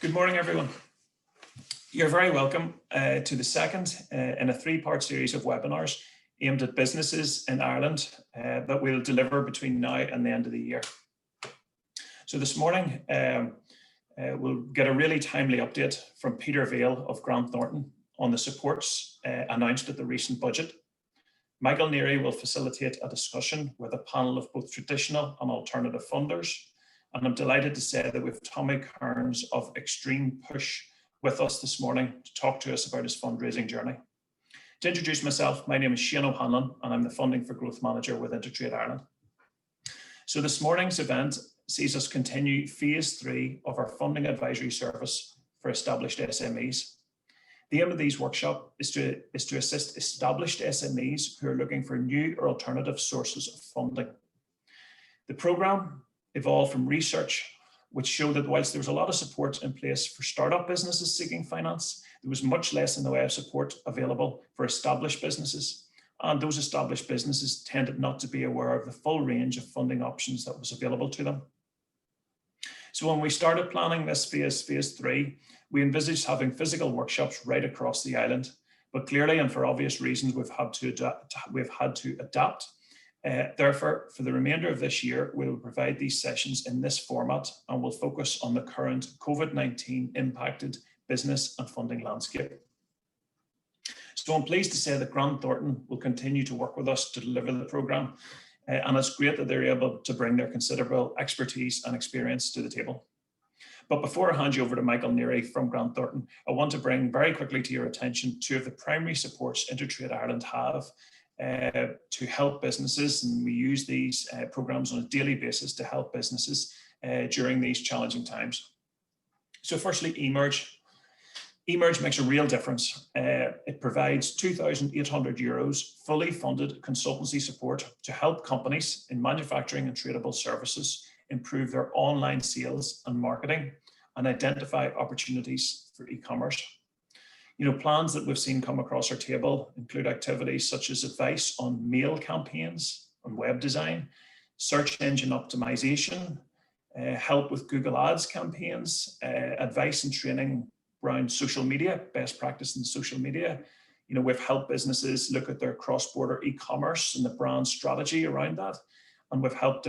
Good morning, everyone. You're very welcome to the second in a three-part series of webinars aimed at businesses in Ireland that we'll deliver between now and the end of the year. So this morning, we'll get a really timely update from Peter Vail of Grant Thornton on the supports announced at the recent budget. Michael Neary will facilitate a discussion with a panel of both traditional and alternative funders. And I'm delighted to say that we have Tommy Kearns of Extreme Push with us this morning to talk to us about his fundraising journey. To introduce myself, my name is Shane O'Hanlon and I'm the Funding for Growth Manager with InterTradeIreland. So this morning's event sees us continue phase 3 of our funding advisory service for established SMEs. The aim of these workshops is to assist established SMEs who are looking for new or alternative sources of funding. The programme evolved from research which showed that whilst there was a lot of support in place for startup businesses seeking finance, there was much less in the way of support available for established businesses. And those established businesses tended not to be aware of the full range of funding options that was available to them. So when we started planning this phase 3, we envisaged having physical workshops right across the island, but clearly and for obvious reasons, we've had to adapt. Therefore, for the remainder of this year, we will provide these sessions in this format and will focus on the current COVID-19 impacted business and funding landscape. So I'm pleased to say that Grant Thornton will continue to work with us to deliver the programme, and it's great that they're able to bring their considerable expertise and experience to the table. But before I hand you over to Michael Neary from Grant Thornton, I want to bring very quickly to your attention two of the primary supports InterTradeIreland have to help businesses, and we use these programs on a daily basis to help businesses during these challenging times. So firstly, eMerge. eMerge makes a real difference. It provides €2,800 fully funded consultancy support to help companies in manufacturing and tradable services improve their online sales and marketing and identify opportunities for e-commerce. Plans that we've seen come across our table include activities such as advice on mail campaigns, on web design, search engine optimization, help with Google Ads campaigns, advice and training around social media, best practice in social media. We've helped businesses look at their cross-border e-commerce and the brand strategy around that. And we've helped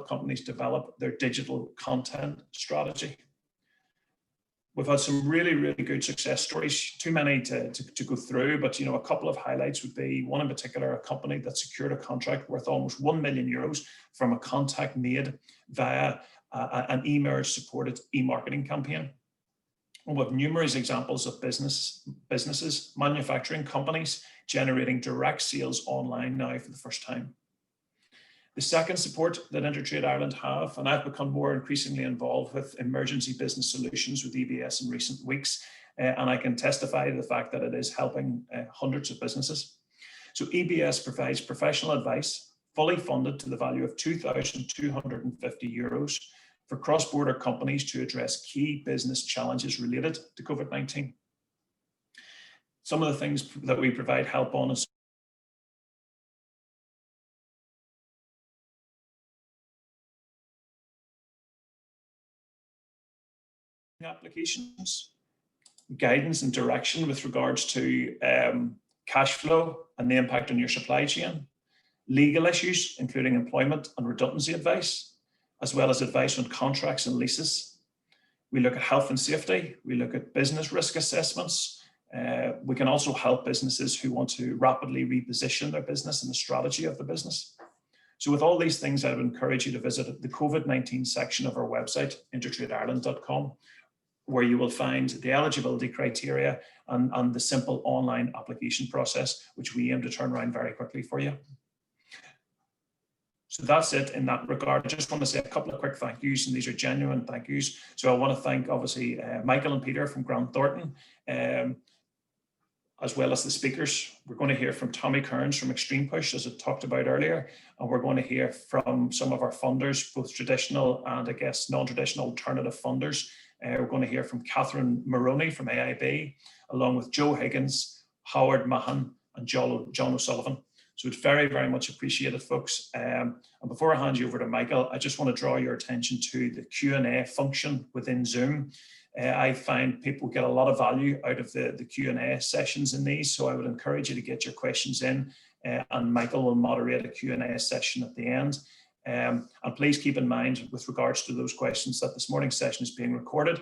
companies develop their digital content strategy. We've had some really, really good success stories, too many to go through, but a couple of highlights would be one in particular, a company that secured a contract worth almost €1 million from a contact made via an eMerge supported e-marketing campaign. And we have numerous examples of businesses, manufacturing companies generating direct sales online now for the first time. The second support that InterTradeIreland have, and I've become more increasingly involved with emergency business solutions with EBS in recent weeks, and I can testify to the fact that it is helping hundreds of businesses. So EBS provides professional advice, fully funded to the value of €2,250 for cross-border companies to address key business challenges related to COVID-19. Some of the things that we provide help on is applications, guidance and direction with regards to cash flow and the impact on your supply chain, legal issues, including employment and redundancy advice, as well as advice on contracts and leases. We look at health and safety. We look at business risk assessments. We can also help businesses who want to rapidly reposition their business and the strategy of the business. So with all these things, I would encourage you to visit the COVID-19 section of our website, InterTradeIreland.com, where you will find the eligibility criteria and the simple online application process, which we aim to turn around very quickly for you. So that's it in that regard. I just want to say a couple of quick thank yous, and these are genuine thank yous. So I want to thank, obviously, Michael and Peter from Grant Thornton, as well as the speakers. We're going to hear from Tommy Kearns from Extreme Push, as I talked about earlier, and we're going to hear from some of our funders, both traditional and, I guess, non-traditional alternative funders. We're going to hear from Catherine Maroney from AIB, along with Joe Higgins, Howard Mahan, and John O'Sullivan. So it's very, very much appreciated, folks. And before I hand you over to Michael, I just want to draw your attention to the Q&A function within Zoom. I find people get a lot of value out of the Q&A sessions in these, so I would encourage you to get your questions in, and Michael will moderate a Q&A session at the end. And please keep in mind with regards to those questions that this morning's session is being recorded.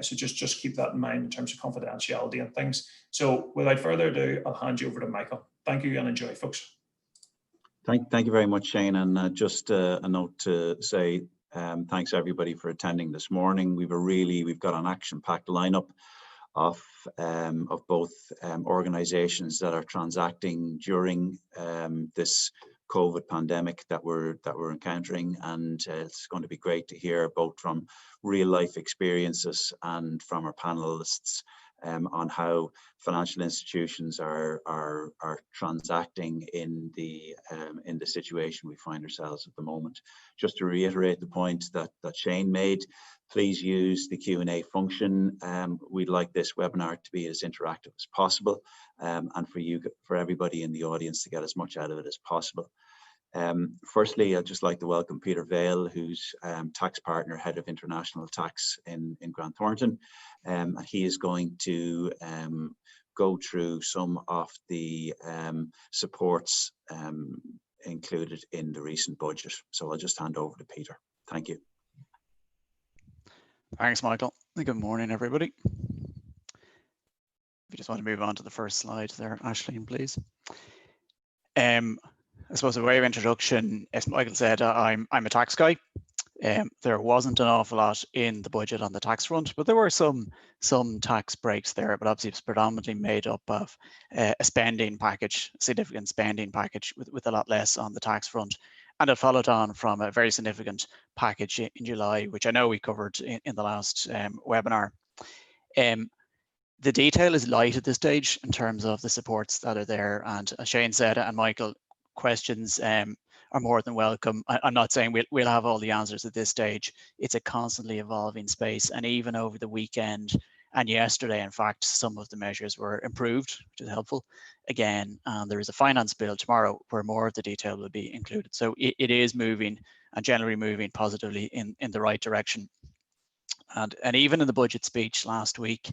So just keep that in mind in terms of confidentiality and things. So without further ado, I'll hand you over to Michael. Thank you and enjoy, folks. Thank you very much, Shane. And just a note to say thanks everybody for attending this morning. We've got an action-packed lineup of both organisations that are transacting during this COVID pandemic that we're encountering, and it's going to be great to hear both from real life experiences and from our panelists on how financial institutions are transacting in the situation we find ourselves at the moment. Just to reiterate the point that Shane made, please use the Q&A function. We'd like this webinar to be as interactive as possible, and for everybody in the audience to get as much out of it as possible. Firstly, I'd just like to welcome Peter Vale, who's tax partner, head of international tax in Grant Thornton. He is going to go through some of the supports included in the recent budget. So I'll just hand over to Peter. Thank you. Thanks, Michael. Good morning, everybody. If you just want to move on to the first slide there, Aisling, please. I suppose a way of introduction, as Michael said, I'm a tax guy. There wasn't an awful lot in the budget on the tax front, but there were some tax breaks there, but obviously it's predominantly made up of a spending package, significant spending package with a lot less on the tax front. And it followed on from a very significant package in July, which I know we covered in the last webinar. The detail is light at this stage in terms of the supports that are there. And as Shane said, and Michael, questions are more than welcome. I'm not saying we'll have all the answers at this stage. It's a constantly evolving space. And even over the weekend and yesterday, in fact, some of the measures were improved, which is helpful. Again, there is a finance bill tomorrow where more of the detail will be included. So it is moving and generally moving positively in the right direction. And even in the budget speech last week,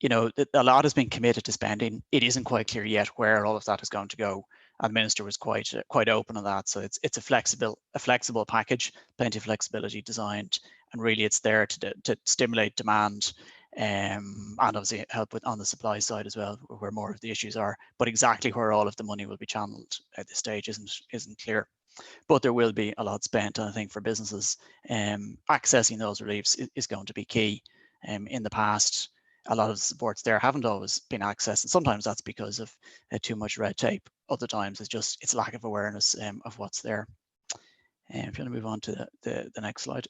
you know, a lot has been committed to spending. It isn't quite clear yet where all of that is going to go. And the minister was quite open on that. So it's a flexible package, plenty of flexibility designed, and really it's there to stimulate demand and obviously help with on the supply side as well, where more of the issues are. But exactly where all of the money will be channeled at this stage isn't clear. But there will be a lot spent, and I think for businesses, accessing those reliefs is going to be key. In the past, a lot of the supports there haven't always been accessed, and sometimes that's because of too much red tape. Other times it's lack of awareness of what's there. And if you want to move on to the next slide.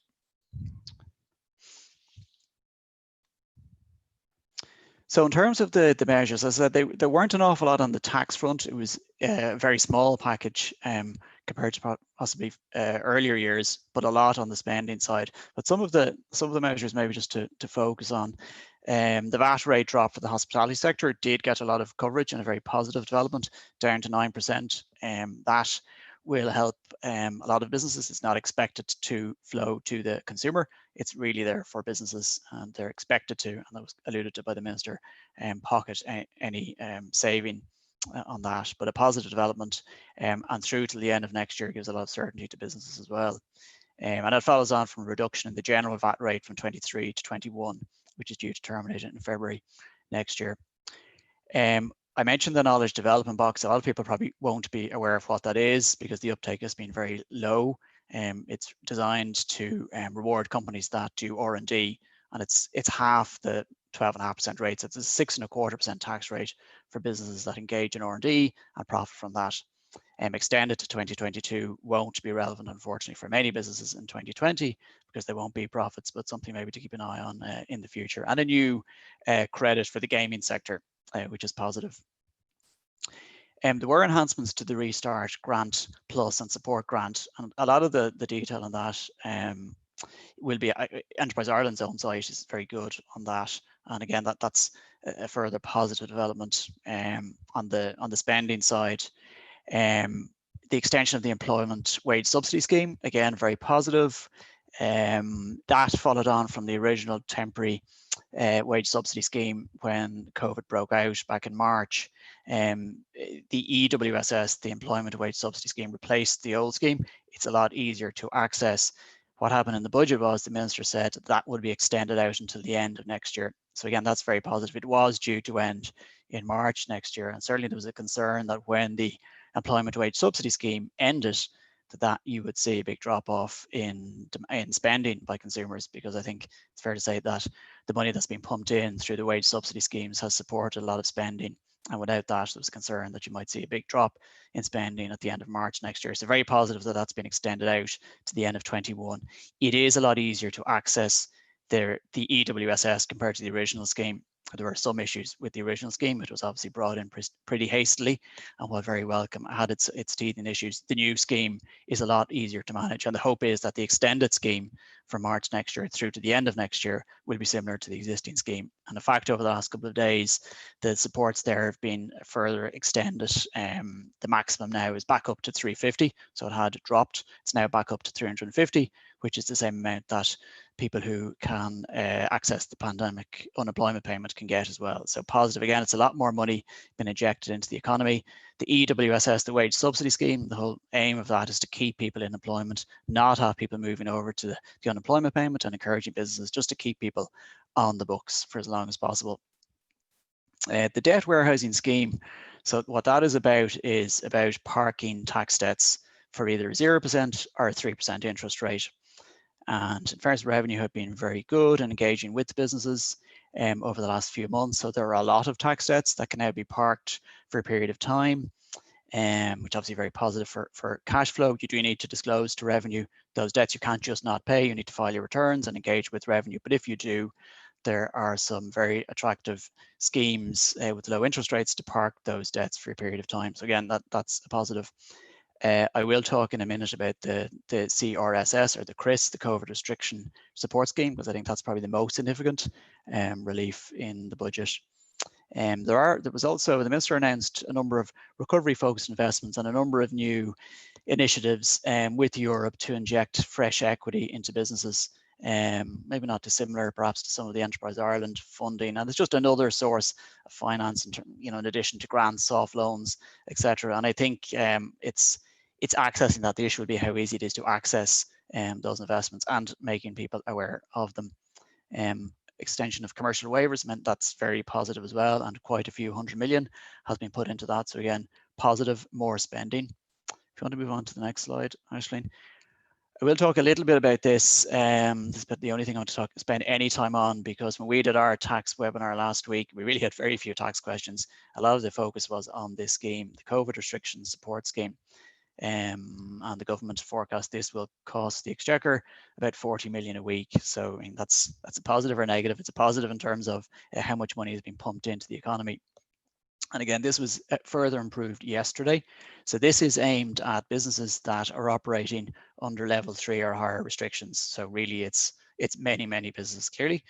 So in terms of the measures, as I said, there weren't an awful lot on the tax front. It was a very small package compared to possibly earlier years, but a lot on the spending side. But some of the measures, maybe just to focus on, the VAT rate drop for the hospitality sector did get a lot of coverage and a very positive development, down to 9%. That will help a lot of businesses. It's not expected to flow to the consumer. It's really there for businesses, and they're expected to, and that was alluded to by the minister, pocket any saving on that. But a positive development, and through to the end of next year gives a lot of certainty to businesses as well. And it follows on from a reduction in the general VAT rate from 23 to 21, which is due to terminate in February next year. I mentioned the knowledge development box. A lot of people probably won't be aware of what that is because the uptake has been very low. It's designed to reward companies that do R&D, and it's half the 12.5% rate. So it's a 6.25% tax rate for businesses that engage in R&D and profit from that. Extended to 2022 won't be relevant, unfortunately, for many businesses in 2020 because there won't be profits, but something maybe to keep an eye on in the future. And a new credit for the gaming sector, which is positive. There were enhancements to the Restart Grant Plus and Support Grant, and a lot of the detail on that will be Enterprise Ireland's own site is very good on that. And again, that's a further positive development on the spending side. The extension of the employment wage subsidy scheme, again, very positive. That followed on from the original temporary wage subsidy scheme when COVID broke out back in March. The EWSS, the Employment Wage Subsidy Scheme, replaced the old scheme. It's a lot easier to access. What happened in the budget was the minister said that would be extended out until the end of next year. So again, that's very positive. It was due to end in March next year, and certainly there was a concern that when the Employment Wage Subsidy Scheme ended, that you would see a big drop off in spending by consumers, because I think it's fair to say that the money that's been pumped in through the wage subsidy schemes has supported a lot of spending. And without that, there was concern that you might see a big drop in spending at the end of March next year. So very positive that that's been extended out to the end of 21. It is a lot easier to access the EWSS compared to the original scheme. There were some issues with the original scheme. It was obviously brought in pretty hastily, and while very welcome, had its teething issues. The new scheme is a lot easier to manage, and the hope is that the extended scheme from March next year through to the end of next year will be similar to the existing scheme. And in fact, over the last couple of days, the supports there have been further extended. The maximum now is back up to 350, so it had dropped. It's now back up to 350, which is the same amount that people who can access the pandemic unemployment payment can get as well. So positive. Again, it's a lot more money been injected into the economy. The EWSS, the wage subsidy scheme, the whole aim of that is to keep people in employment, not have people moving over to the unemployment payment, and encouraging businesses just to keep people on the books for as long as possible. The debt warehousing scheme, so what that is about parking tax debts for either 0% or a 3% interest rate. And in fairness, revenue have been very good and engaging with businesses over the last few months. So there are a lot of tax debts that can now be parked for a period of time, which obviously very positive for cash flow. You do need to disclose to revenue those debts. You can't just not pay. You need to file your returns and engage with revenue. But if you do, there are some very attractive schemes with low interest rates to park those debts for a period of time. So again, that's a positive. I will talk in a minute about the CRSS, or the CRIS, the COVID Restriction Support Scheme, because I think that's probably the most significant relief in the budget. There was also, the minister announced a number of recovery-focused investments and a number of new initiatives with Europe to inject fresh equity into businesses. Maybe not dissimilar perhaps to some of the Enterprise Ireland funding, and it's just another source of finance, in addition to grants, soft loans, etc. And I think it's accessing that. The issue would be how easy it is to access those investments and making people aware of them. Extension of commercial waivers meant that's very positive as well, and quite a few 100 million has been put into that. So again, positive, more spending. If you want to move on to the next slide, Aisling. I will talk a little bit about this. This is the only thing I want to spend any time on, because when we did our tax webinar last week, we really had very few tax questions. A lot of the focus was on this scheme, the COVID Restriction Support Scheme. And the government forecast this will cost the Exchequer about 40 million a week. So I mean, that's a positive or a negative. It's a positive in terms of how much money has been pumped into the economy. And again, this was further improved yesterday. So this is aimed at businesses that are operating under level 3 or higher restrictions. So really it's many businesses, clearly.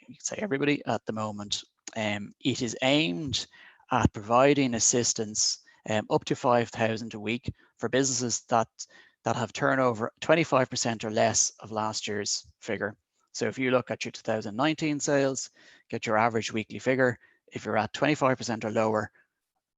You could say everybody at the moment. It is aimed at providing assistance up to 5,000 a week for businesses that have turnover 25% or less of last year's figure. So if you look at your 2019 sales, get your average weekly figure. If you're at 25% or lower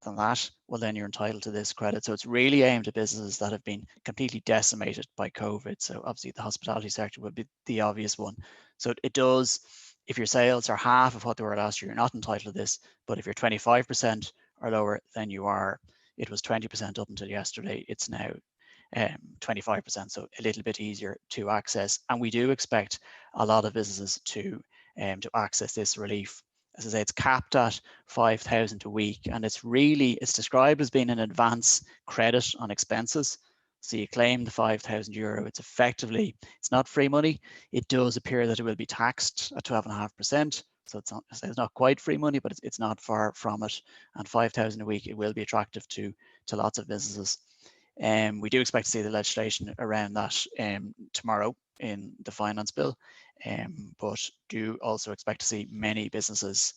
than that, well, then you're entitled to this credit. So it's really aimed at businesses that have been completely decimated by COVID. So obviously the hospitality sector would be the obvious one. So it does, if your sales are half of what they were last year, you're not entitled to this. But if you're 25% or lower, then you are. It was 20% up until yesterday. It's now 25%, so a little bit easier to access. And we do expect a lot of businesses to access this relief. As I say, it's capped at 5,000 a week, and it's described as being an advance credit on expenses. So you claim the €5,000. It's effectively, it's not free money. It does appear that it will be taxed at 12.5%. So it's not quite free money, but it's not far from it. And 5,000 a week, it will be attractive to lots of businesses. We do expect to see the legislation around that tomorrow in the finance bill, but do also expect to see many businesses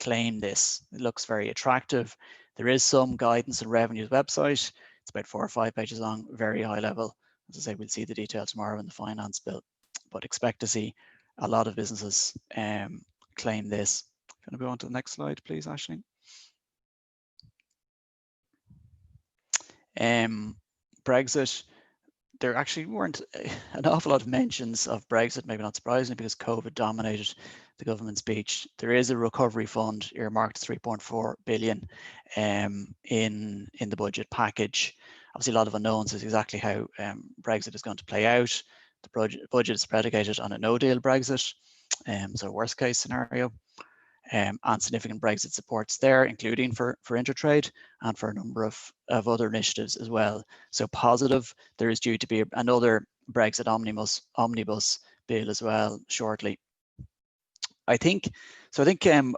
claim this. It looks very attractive. There is some guidance on Revenue's website. It's about 4 or 5 pages long, very high level. As I say, we'll see the detail tomorrow in the finance bill, but expect to see a lot of businesses claim this. Can I go on to the next slide, please, Aisling? Brexit, there actually weren't an awful lot of mentions of Brexit, maybe not surprisingly, because COVID dominated the government speech. There is a recovery fund earmarked 3.4 billion in the budget package. Obviously, a lot of unknowns is exactly how Brexit is going to play out. The budget is predicated on a no-deal Brexit, so worst case scenario. And significant Brexit supports there, including for Intertrade and for a number of other initiatives as well. So positive, there is due to be another Brexit omnibus bill as well shortly. I think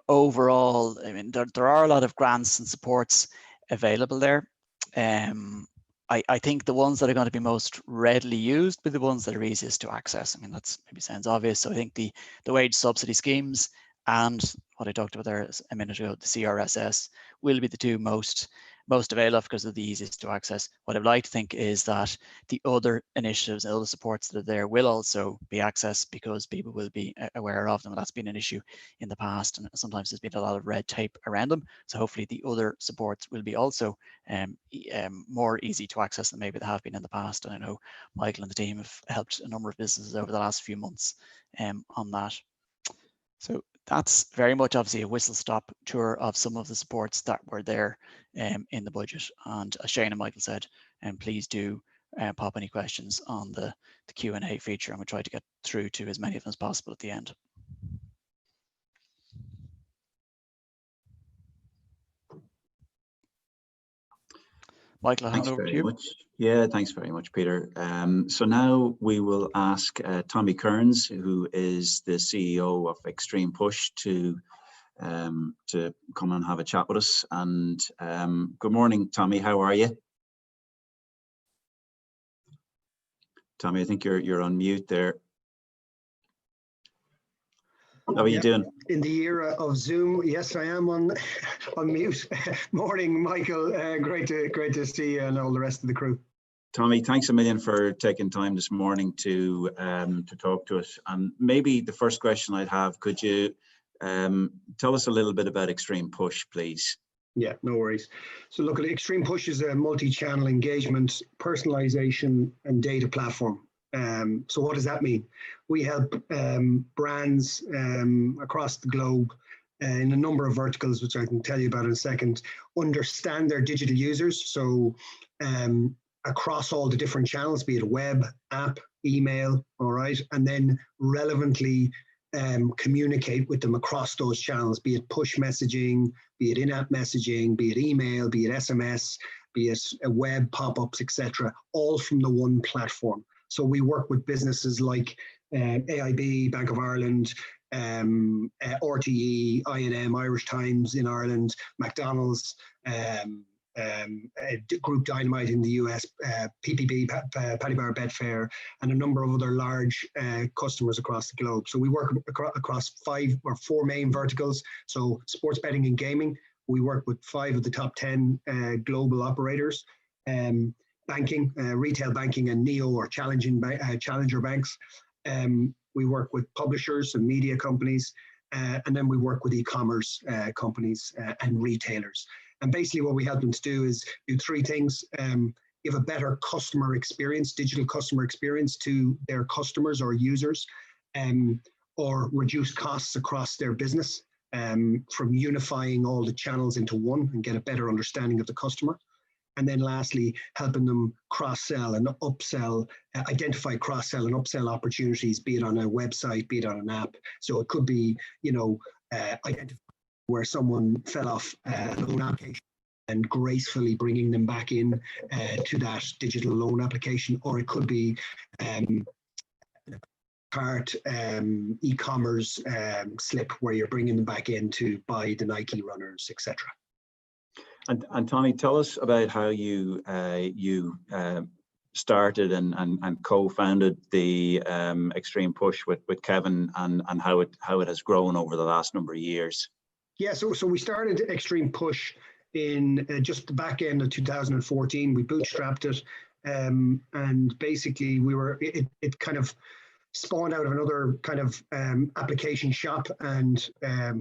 overall, I mean, there are a lot of grants and supports available there. I think the ones that are going to be most readily used are the ones that are easiest to access. I mean, that's maybe sounds obvious. So I think the wage subsidy schemes and what I talked about there a minute ago, the CRSS, will be the two most available because they're the easiest to access. What I'd like to think is that the other initiatives and other supports that are there will also be accessed because people will be aware of them. That's been an issue in the past, and sometimes there's been a lot of red tape around them. So hopefully the other supports will be also more easy to access than maybe they have been in the past. And I know Michael and the team have helped a number of businesses over the last few months on that. So that's very much obviously a whistle-stop tour of some of the supports that were there in the budget. And as Shane and Michael said, please do pop any questions on the Q&A feature, and we'll try to get through to as many of them as possible at the end. Michael, I'll hand over to you. Much. Yeah, thanks very much, Peter. So now we will ask Tommy Kearns, who is the CEO of Extreme Push, to come and have a chat with us. And good morning, Tommy. How are you? Tommy, I think you're on mute there. How are you doing? In the era of Zoom, yes, I am on mute. Morning, Michael. Great to see you and all the rest of the crew. Tommy, thanks a million for taking time this morning to talk to us. And maybe the first question I'd have, could you tell us a little bit about Extreme Push, please? Yeah, no worries. So look, Extreme Push is a multi-channel engagement, personalization, and data platform. So what does that mean? We help brands across the globe in a number of verticals, which I can tell you about in a second, understand their digital users. So across all the different channels, be it web, app, email, all right, and then relevantly communicate with them across those channels, be it push messaging, be it in-app messaging, be it email, be it SMS, be it web pop-ups, etc., all from the one platform. So we work with businesses like AIB, Bank of Ireland, RTE, I&M, Irish Times in Ireland, McDonald's, Group Dynamite in the US, PPB, Paddy Bar Betfair, and a number of other large customers across the globe. So we work across 5 or 4 main verticals. So sports betting and gaming, we work with 5 of the top 10 global operators. Banking, retail banking and neo or challenger banks. We work with publishers and media companies, and then we work with e-commerce companies and retailers. And basically what we help them to do is do 3 things. Give a better customer experience, digital customer experience to their customers or users, or reduce costs across their business from unifying all the channels into one and get a better understanding of the customer. And then lastly, helping them cross-sell and upsell, identify cross-sell and upsell opportunities, be it on a website, be it on an app. So it could be, identify where someone fell off a loan application and gracefully bringing them back in to that digital loan application, or it could be cart e-commerce slip where you're bringing them back in to buy the Nike runners, etc. And Tommy, tell us about how you started and co-founded the Extreme Push with Kevin, and how it has grown over the last number of years. Yeah, so we started Extreme Push in just the back end of 2014. We bootstrapped it, and basically it kind of spawned out of another kind of application shop, and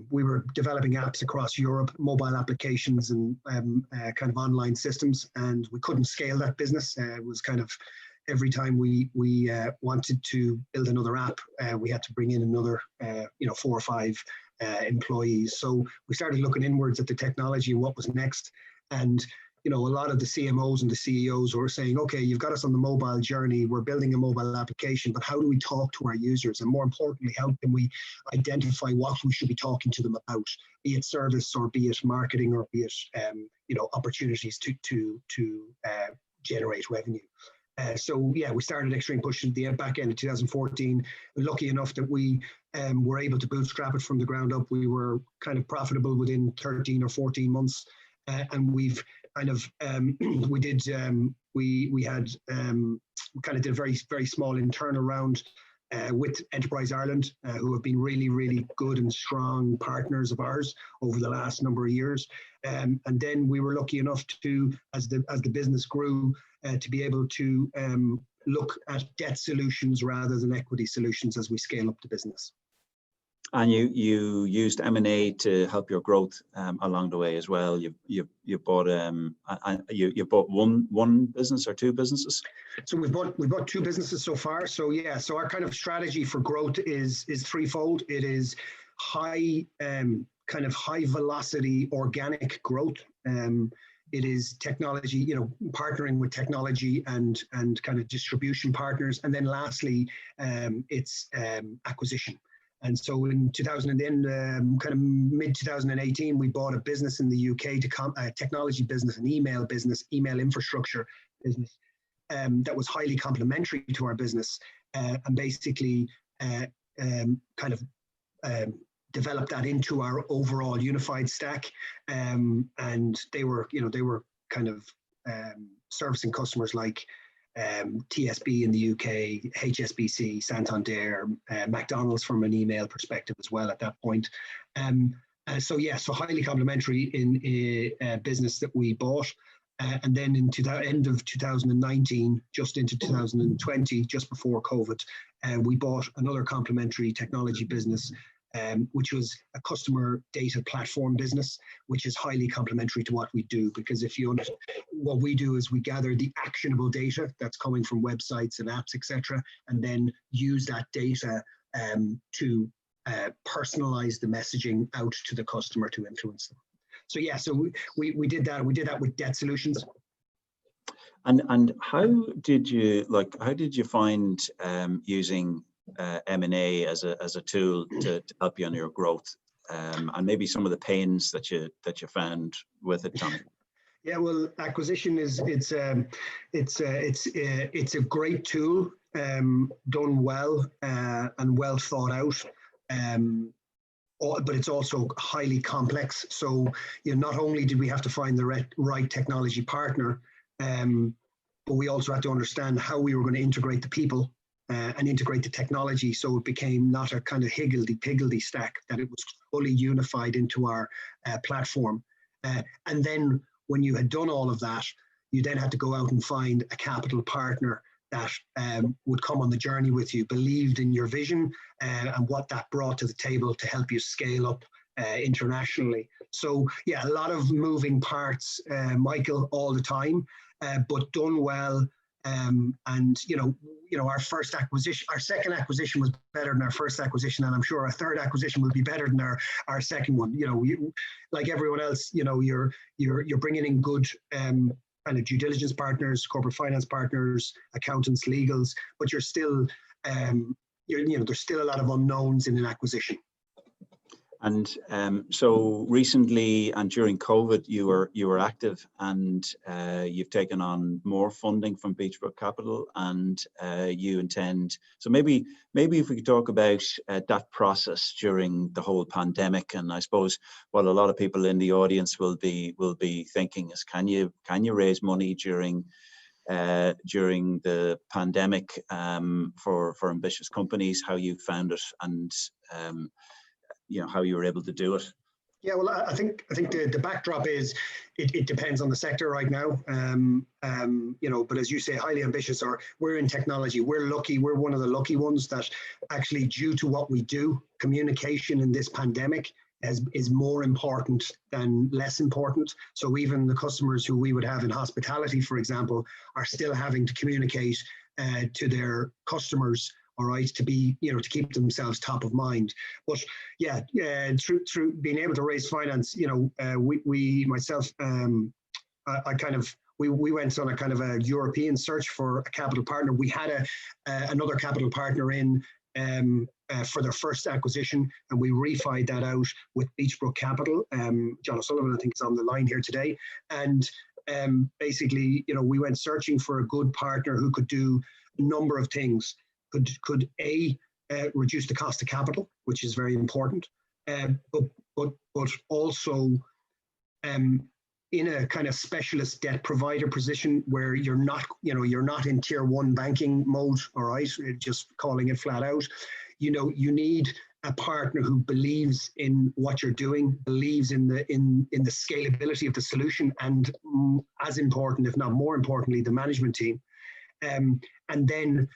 we were developing apps across Europe, mobile applications and kind of online systems, and we couldn't scale that business. It was kind of every time we wanted to build another app, we had to bring in another 4 or 5 employees. So we started looking inwards at the technology and what was next. And a lot of the CMOs and the CEOs were saying, okay, you've got us on the mobile journey, we're building a mobile application, but how do we talk to our users? And more importantly, how can we identify what we should be talking to them about, be it service or be it marketing or be it opportunities to generate revenue. So yeah, we started Extreme Push at the back end of 2014. Lucky enough that we were able to bootstrap it from the ground up. We were kind of profitable within 13 or 14 months. And we've kind of, we kind of did a very, very small internal round with InterTradeIreland, who have been really, really good and strong partners of ours over the last number of years. And then we were lucky enough to, as the business grew, to be able to look at debt solutions rather than equity solutions as we scale up the business. And you used M&A to help your growth along the way as well. You bought you bought one business or 2 businesses. So we've bought 2 businesses so far. So yeah, so our kind of strategy for growth is threefold. It is high velocity organic growth. It is technology, partnering with technology and kind of distribution partners, and then lastly, it's acquisition. And so in kind of mid 2018, we bought a business in the UK, a technology business, an email business, email infrastructure business that was highly complementary to our business, and basically kind of developed that into our overall unified stack. And they were kind of servicing customers like TSB in the UK, HSBC, Santander, McDonald's from an email perspective as well at that point. So highly complementary in a business that we bought. And then into the end of 2019, just into 2020, just before COVID, we bought another complementary technology business, which was a customer data platform business, which is highly complementary to what we do. Because what we do is we gather the actionable data that's coming from websites and apps, etc., and then use that data to personalize the messaging out to the customer to influence them. So yeah, so we did that. We did that with debt solutions. And how did you find using M&A as a tool to help you on your growth, and maybe some of the pains that you found with it, Tommy? Yeah, well, acquisition it's a great tool, done well and well thought out, but it's also highly complex. So not only did we have to find the right technology partner, but we also had to understand how we were going to integrate the people and integrate the technology, so it became not a kind of higgledy-piggledy stack, that it was fully unified into our platform. And then when you had done all of that, you then had to go out and find a capital partner that would come on the journey with you, believed in your vision and what that brought to the table to help you scale up internationally. So yeah, a lot of moving parts, Michael, all the time, but done well. And our first acquisition, our second acquisition was better than our first acquisition, and I'm sure our third acquisition will be better than our second one. Like everyone else, you're bringing in good kind of due diligence partners, corporate finance partners, accountants, legals, but you're still there's still a lot of unknowns in an acquisition. And so recently and during COVID, you were active, and you've taken on more funding from Beachbrook Capital, and you intend. So maybe if we could talk about that process during the whole pandemic. And I suppose what a lot of people in the audience will be thinking is, can you raise money during the pandemic for ambitious companies? How you found it, and how you were able to do it? Yeah, well, I think the backdrop is it depends on the sector right now. But as you say, highly ambitious. Or we're in technology. We're lucky. We're one of the lucky ones that actually, due to what we do, communication in this pandemic is more important than less important. So even the customers who we would have in hospitality, for example, are still having to communicate to their customers. All right, to be, to keep themselves top of mind. But yeah, through being able to raise finance, we myself, we went on a kind of a European search for a capital partner. We had another capital partner in for their first acquisition, and we refied that out with Beachbrook Capital. John O'Sullivan, I think, is on the line here today. And basically, we went searching for a good partner who could do a number of things. Could reduce the cost of capital, which is very important, but also in a kind of specialist debt provider position where you're not in tier one banking mode. All right, just calling it flat out. You need a partner who believes in what you're doing, believes in the scalability of the solution, and as important, if not more importantly, the management team, and then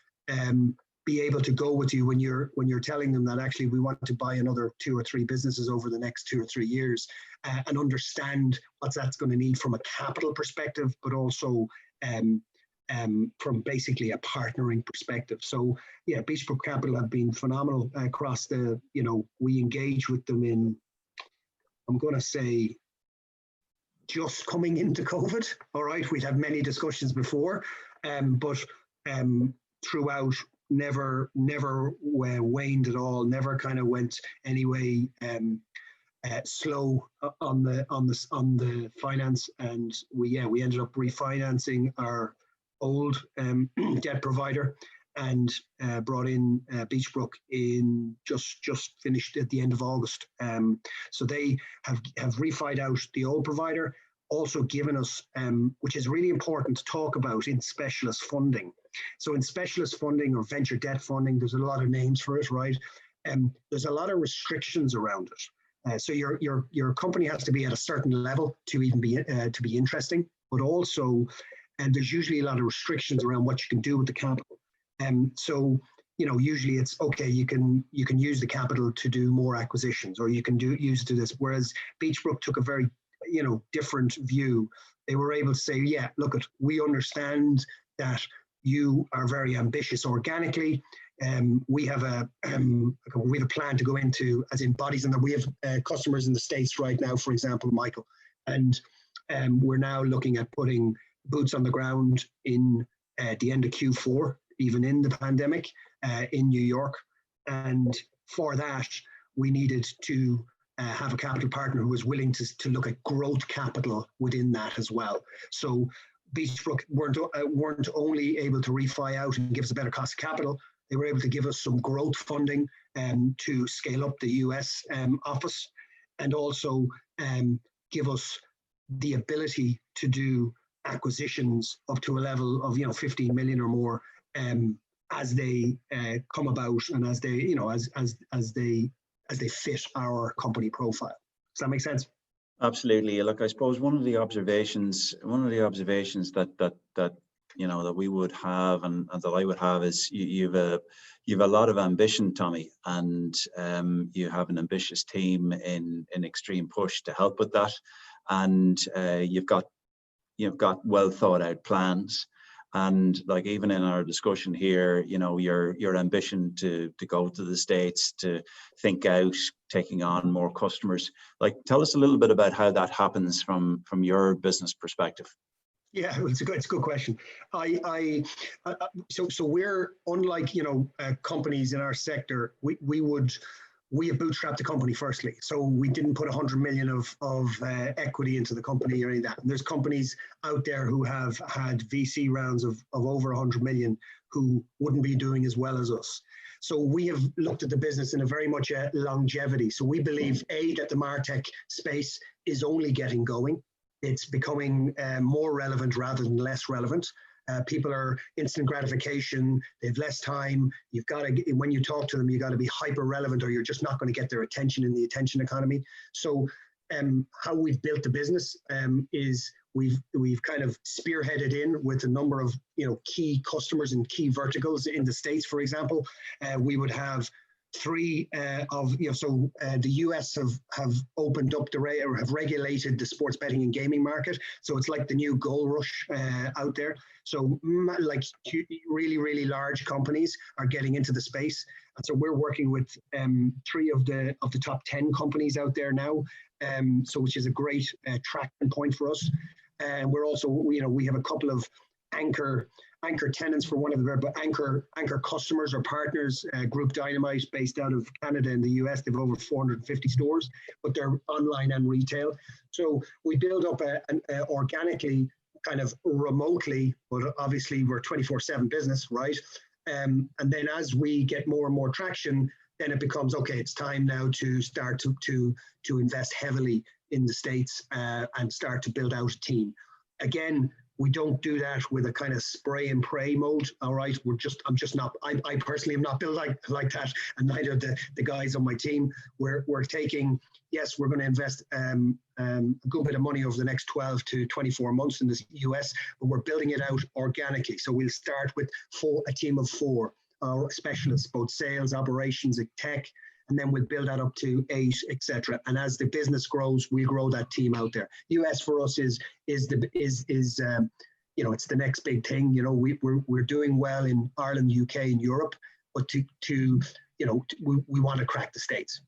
be able to go with you when you're telling them that actually we want to buy another 2 or 3 businesses over the next 2 or 3 years, and understand what that's going to need from a capital perspective, but also from basically a partnering perspective. So yeah, Beachbrook Capital have been phenomenal across the, we engage with them in, I'm going to say, just coming into COVID. All right, we'd had many discussions before, but throughout, never waned at all. Never kind of went anyway slow on the finance, and we ended up refinancing our old debt provider and brought in Beachbrook in just finished at the end of August. So they have refied out the old provider, also given us, which is really important to talk about, in specialist funding. So in specialist funding or venture debt funding, there's a lot of names for it, right? There's a lot of restrictions around it. So your company has to be at a certain level to even be interesting, but also, and there's usually a lot of restrictions around what you can do with the capital. So usually it's okay. You can use the capital to do more acquisitions, or you can use it to this. Whereas Beachbrook took a very different view. They were able to say, yeah, look, we understand that you are very ambitious organically. We have a plan to go into, as in bodies, and that we have customers in the States right now, for example, Michael, and we're now looking at putting boots on the ground in the end of Q4, even in the pandemic, in New York. And for that, we needed to have a capital partner who was willing to look at growth capital within that as well. So Beachbrook weren't only able to refi out and give us a better cost of capital, they were able to give us some growth funding to scale up the US office, and also give us the ability to do acquisitions up to a level of 15 million or more as they come about, and as they as they fit our company profile. Does that make sense? Absolutely. Look, I suppose one of the observations that we would have, and that I would have, is you've a lot of ambition, Tommy, and you have an ambitious team in Extreme Push to help with that, and you've got well thought out plans. And like, even in our discussion here, your ambition to go to the States, to think out taking on more customers. Like, tell us a little bit about how that happens from your business perspective. Yeah, it's a good question. So we're unlike companies in our sector. We have bootstrapped the company firstly, so we didn't put 100 million of equity into the company or any of that. And there's companies out there who have had VC rounds of over 100 million who wouldn't be doing as well as us. So we have looked at the business in a very much longevity. So we believe that the MarTech space is only getting going. It's becoming more relevant rather than less relevant. People are instant gratification. They have less time. You've got to, when you talk to them, you got to be hyper relevant, or you're just not going to get their attention in the attention economy. So how we've built the business is we've kind of spearheaded in with a number of key customers and key verticals in the States. For example, we would have three the US have opened up or have regulated the sports betting and gaming market. So it's like the new gold rush out there. So like really large companies are getting into the space. And so we're working with three of the top 10 companies out there now. So which is a great tracking point for us. And we're also, we have a couple of anchor tenants for one of the anchor customers or partners, Group Dynamite, based out of Canada and the US. They've over 450 stores, but they're online and retail. So we build up organically, kind of remotely, but obviously we're 24/7 business, right? And then as we get more and more traction, then it becomes, okay, it's time now to start to invest heavily in the States and start to build out a team. Again, we don't do that with a kind of spray and pray mode. All right, I'm just not. I personally am not built like that, and neither the guys on my team. We're taking. Yes, we're going to invest a good bit of money over the next 12 to 24 months in the US, but we're building it out organically. So we'll start with a team of 4 specialists, both sales, operations, and tech, and then we'll build that up to 8, etc. And as the business grows, we grow that team out there. US for us is it's the next big thing. We're doing well in Ireland, UK, and Europe, but we want to crack the States.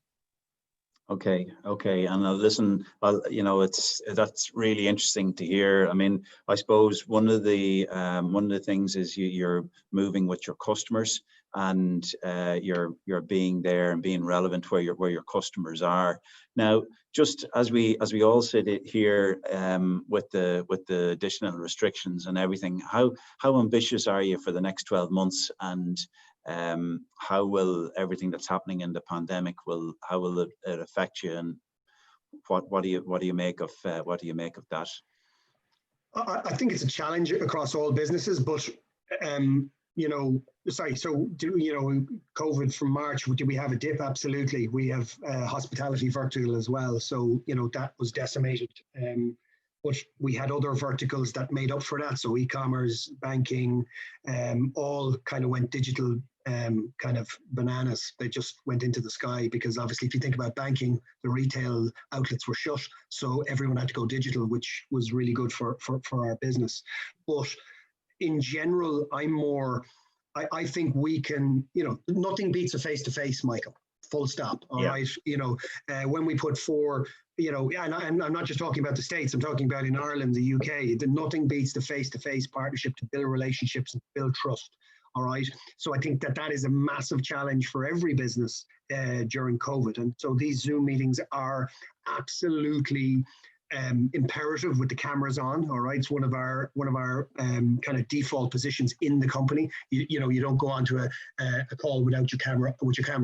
Okay, and listen, that's really interesting to hear. I mean, I suppose one of the things is you're moving with your customers, and you're being there and being relevant where your customers are. Now, just as we all sit here with the additional restrictions and everything, how ambitious are you for the next 12 months, and how will everything that's happening in the pandemic how will it affect you, and what do you make of that? I think it's a challenge across all businesses, but COVID from March, did we have a dip? Absolutely. We have hospitality vertical as well, so that was decimated. But we had other verticals that made up for that. So e-commerce, banking, all kind of went digital, kind of bananas. They just went into the sky, because obviously if you think about banking, the retail outlets were shut. So everyone had to go digital, which was really good for our business. But in general, I think we can, nothing beats a face-to-face, Michael. Full stop. All right. When we put 4, and I'm not just talking about the States, I'm talking about in Ireland, the UK, nothing beats the face-to-face partnership to build relationships and build trust. All right. So I think that is a massive challenge for every business during COVID. And so these Zoom meetings are absolutely imperative with the cameras on. All right, it's one of our kind of default positions in the company. You don't go onto a call without your camera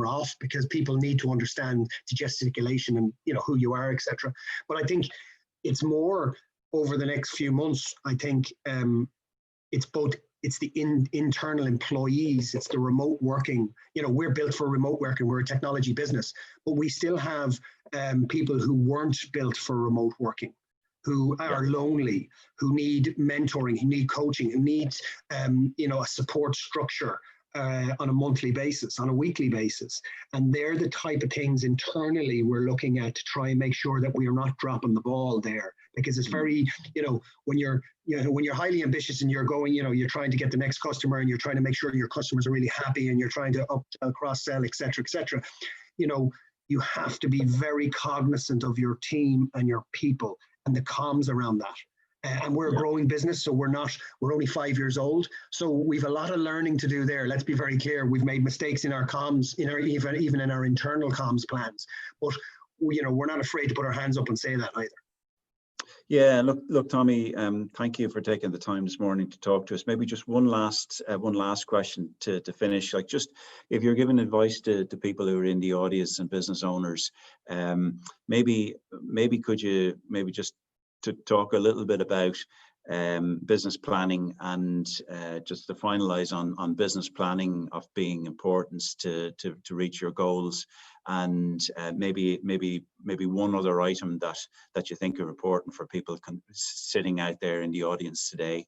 off, because people need to understand the gesticulation and who you are, etc. But I think it's more over the next few months. I think it's the internal employees, it's the remote working. We're built for remote working, we're a technology business, but we still have people who weren't built for remote working, who are lonely, who need mentoring, who need coaching, who need a support structure on a monthly basis, on a weekly basis. And they're the type of things internally we're looking at to try and make sure that we are not dropping the ball there. Because it's very, when you're highly ambitious and you're going, you're trying to get the next customer, and you're trying to make sure your customers are really happy, and you're trying to upsell, cross-sell, et cetera, you have to be very cognizant of your team and your people and the comms around that. And we're a growing business, so we're only 5 years old. So we've a lot of learning to do there. Let's be very clear. We've made mistakes in our comms, even in our internal comms plans. But we're not afraid to put our hands up and say that either. Yeah, look, Tommy, thank you for taking the time this morning to talk to us. Maybe just one last question to finish. Like, just if you're giving advice to people who are in the audience and business owners, maybe could you just to talk a little bit about business planning, and just to finalize on business planning of being importance to reach your goals, and maybe one other item that you think are important for people sitting out there in the audience today.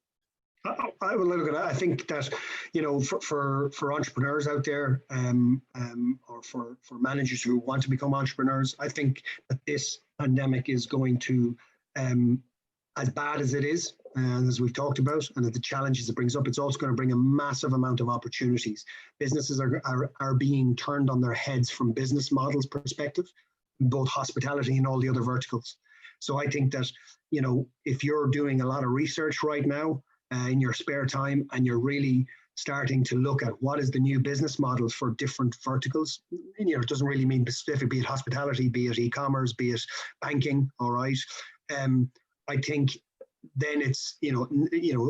I will look at that. I think that, you know, for entrepreneurs out there, or for managers who want to become entrepreneurs, I think that this pandemic is going to, as bad as it is, and as we've talked about, and the challenges it brings up, it's also going to bring a massive amount of opportunities. Businesses are being turned on their heads from business models perspective, both hospitality and all the other verticals. So I think that, you know, if you're doing a lot of research right now in your spare time, and you're really starting to look at what is the new business model for different verticals, and, you know, it doesn't really mean specific, be it hospitality, be it e-commerce, be it banking, all right. I think then it's, you know,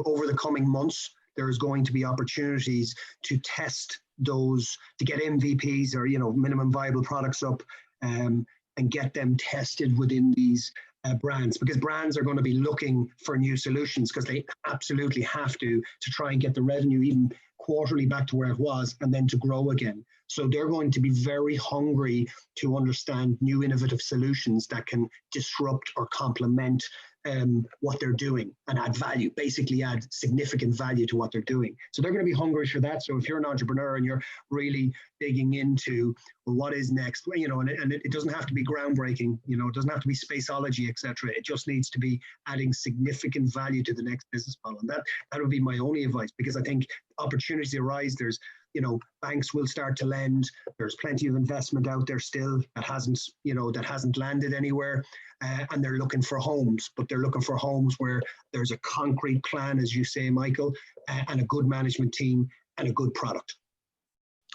over the coming months, there's going to be opportunities to test those, to get MVPs, or, you know, minimum viable products up, and get them tested within these brands, because brands are going to be looking for new solutions, because they absolutely have to try and get the revenue even quarterly back to where it was, and then to grow again. So they're going to be very hungry to understand new innovative solutions that can disrupt or complement what they're doing, and add value, basically add significant value to what they're doing. So they're going to be hungry for that. So if you're an entrepreneur and you're really digging into, well, what is next, you know, and it doesn't have to be groundbreaking, you know, it doesn't have to be spaceology, etc. It just needs to be adding significant value to the next business model. And that would be my only advice, because I think opportunities arise. There's, you know, banks will start to lend. There's plenty of investment out there still that hasn't landed anywhere. And they're looking for homes, but they're looking for homes where there's a concrete plan, as you say, Michael, and a good management team and a good product.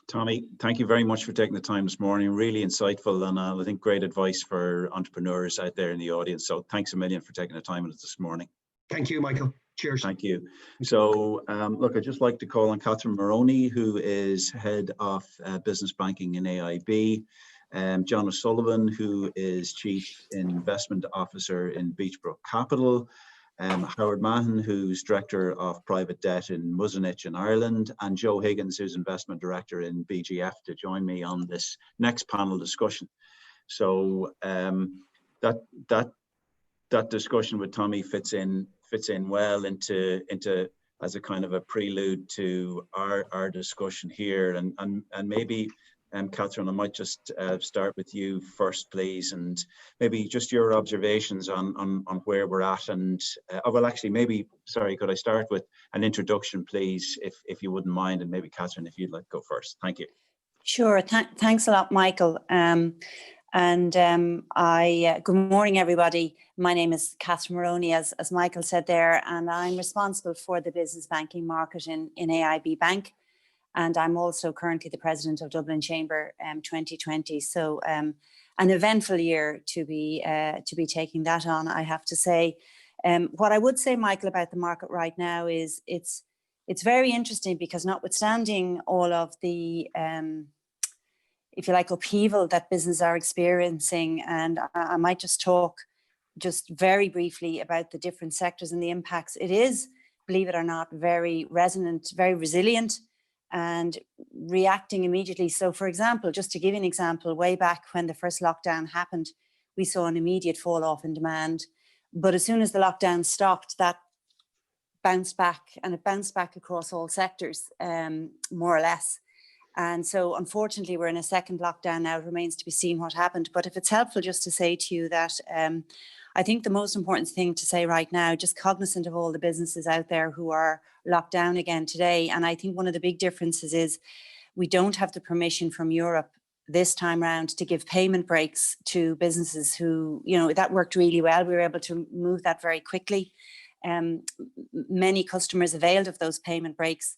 Tommy, thank you very much for taking the time this morning. Really insightful, and I think great advice for entrepreneurs out there in the audience. So thanks a million for taking the time with us this morning. Thank you, Michael. Cheers. Thank you. So look, I'd just like to call on Catherine Moroney, who is Head of Business Banking in AIB. John O'Sullivan, who is Chief Investment Officer in Beachbrook Capital. Howard Mahon, who's Director of Private Debt in Muzinich in Ireland, and Joe Higgins, who's Investment Director in BGF, to join me on this next panel discussion. So that discussion with Tommy fits in well into as a kind of a prelude to our discussion here, and maybe Catherine, I might just start with you first, please, and maybe just your observations on where we're at. And well, actually, maybe, sorry, could I start with an introduction, please, if you wouldn't mind, and maybe Catherine, if you'd like to go first. Thank you. Sure. Thanks a lot, Michael. Good morning, everybody. My name is Catherine Moroney, as Michael said there, and I'm responsible for the business banking market in AIB Bank. And I'm also currently the president of Dublin Chamber 2020. So an eventful year to be taking that on, I have to say. What I would say, Michael, about the market right now is it's very interesting, because notwithstanding all of the if you like, upheaval that businesses are experiencing, and I might just talk just very briefly about the different sectors and the impacts. It is, believe it or not, very resonant, very resilient, and reacting immediately. So, for example, just to give you an example, way back when the first lockdown happened, we saw an immediate fall off in demand. But as soon as the lockdown stopped, that bounced back, and it bounced back across all sectors, more or less. And so, unfortunately, we're in a second lockdown now. It remains to be seen what happened. But if it's helpful just to say to you that I think the most important thing to say right now, just cognizant of all the businesses out there who are locked down again today. And I think one of the big differences is we don't have the permission from Europe this time round to give payment breaks to businesses who, you know, that worked really well. We were able to move that very quickly. Many customers availed of those payment breaks.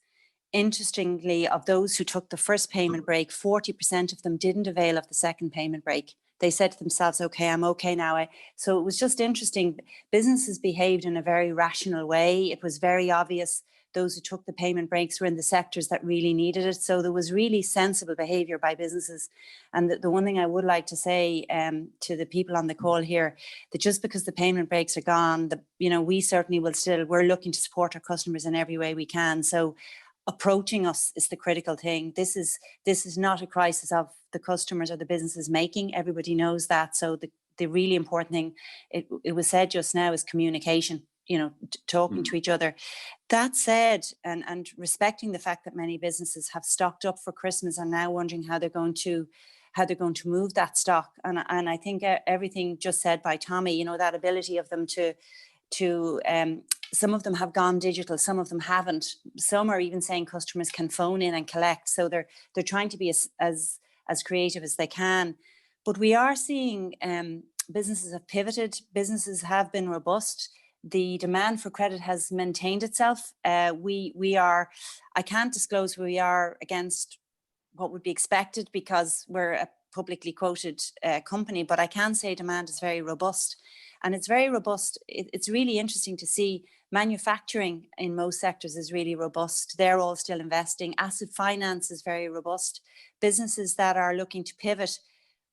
Interestingly, of those who took the first payment break, 40% of them didn't avail of the second payment break. They said to themselves, okay, I'm okay now. So it was just interesting. Businesses behaved in a very rational way. It was very obvious those who took the payment breaks were in the sectors that really needed it. So there was really sensible behaviour by businesses. And the one thing I would like to say to the people on the call here, that just because the payment breaks are gone, we certainly will still, we're looking to support our customers in every way we can. So approaching us is the critical thing. This is not a crisis of the customers or the businesses making. Everybody knows that. So the really important thing, it was said just now, is communication, talking to each other. That said, and respecting the fact that many businesses have stocked up for Christmas and now wondering how they're going to move that stock. And I think everything just said by Tommy, that ability of them to some of them have gone digital, some of them haven't. Some are even saying customers can phone in and collect. So they're trying to be as creative as they can. But we are seeing businesses have pivoted. Businesses have been robust. The demand for credit has maintained itself. We are, I can't disclose where we are against what would be expected because we're a publicly quoted company, but I can say demand is very robust. And it's very robust. It's really interesting to see manufacturing in most sectors is really robust. They're all still investing. Asset finance is very robust. Businesses that are looking to pivot,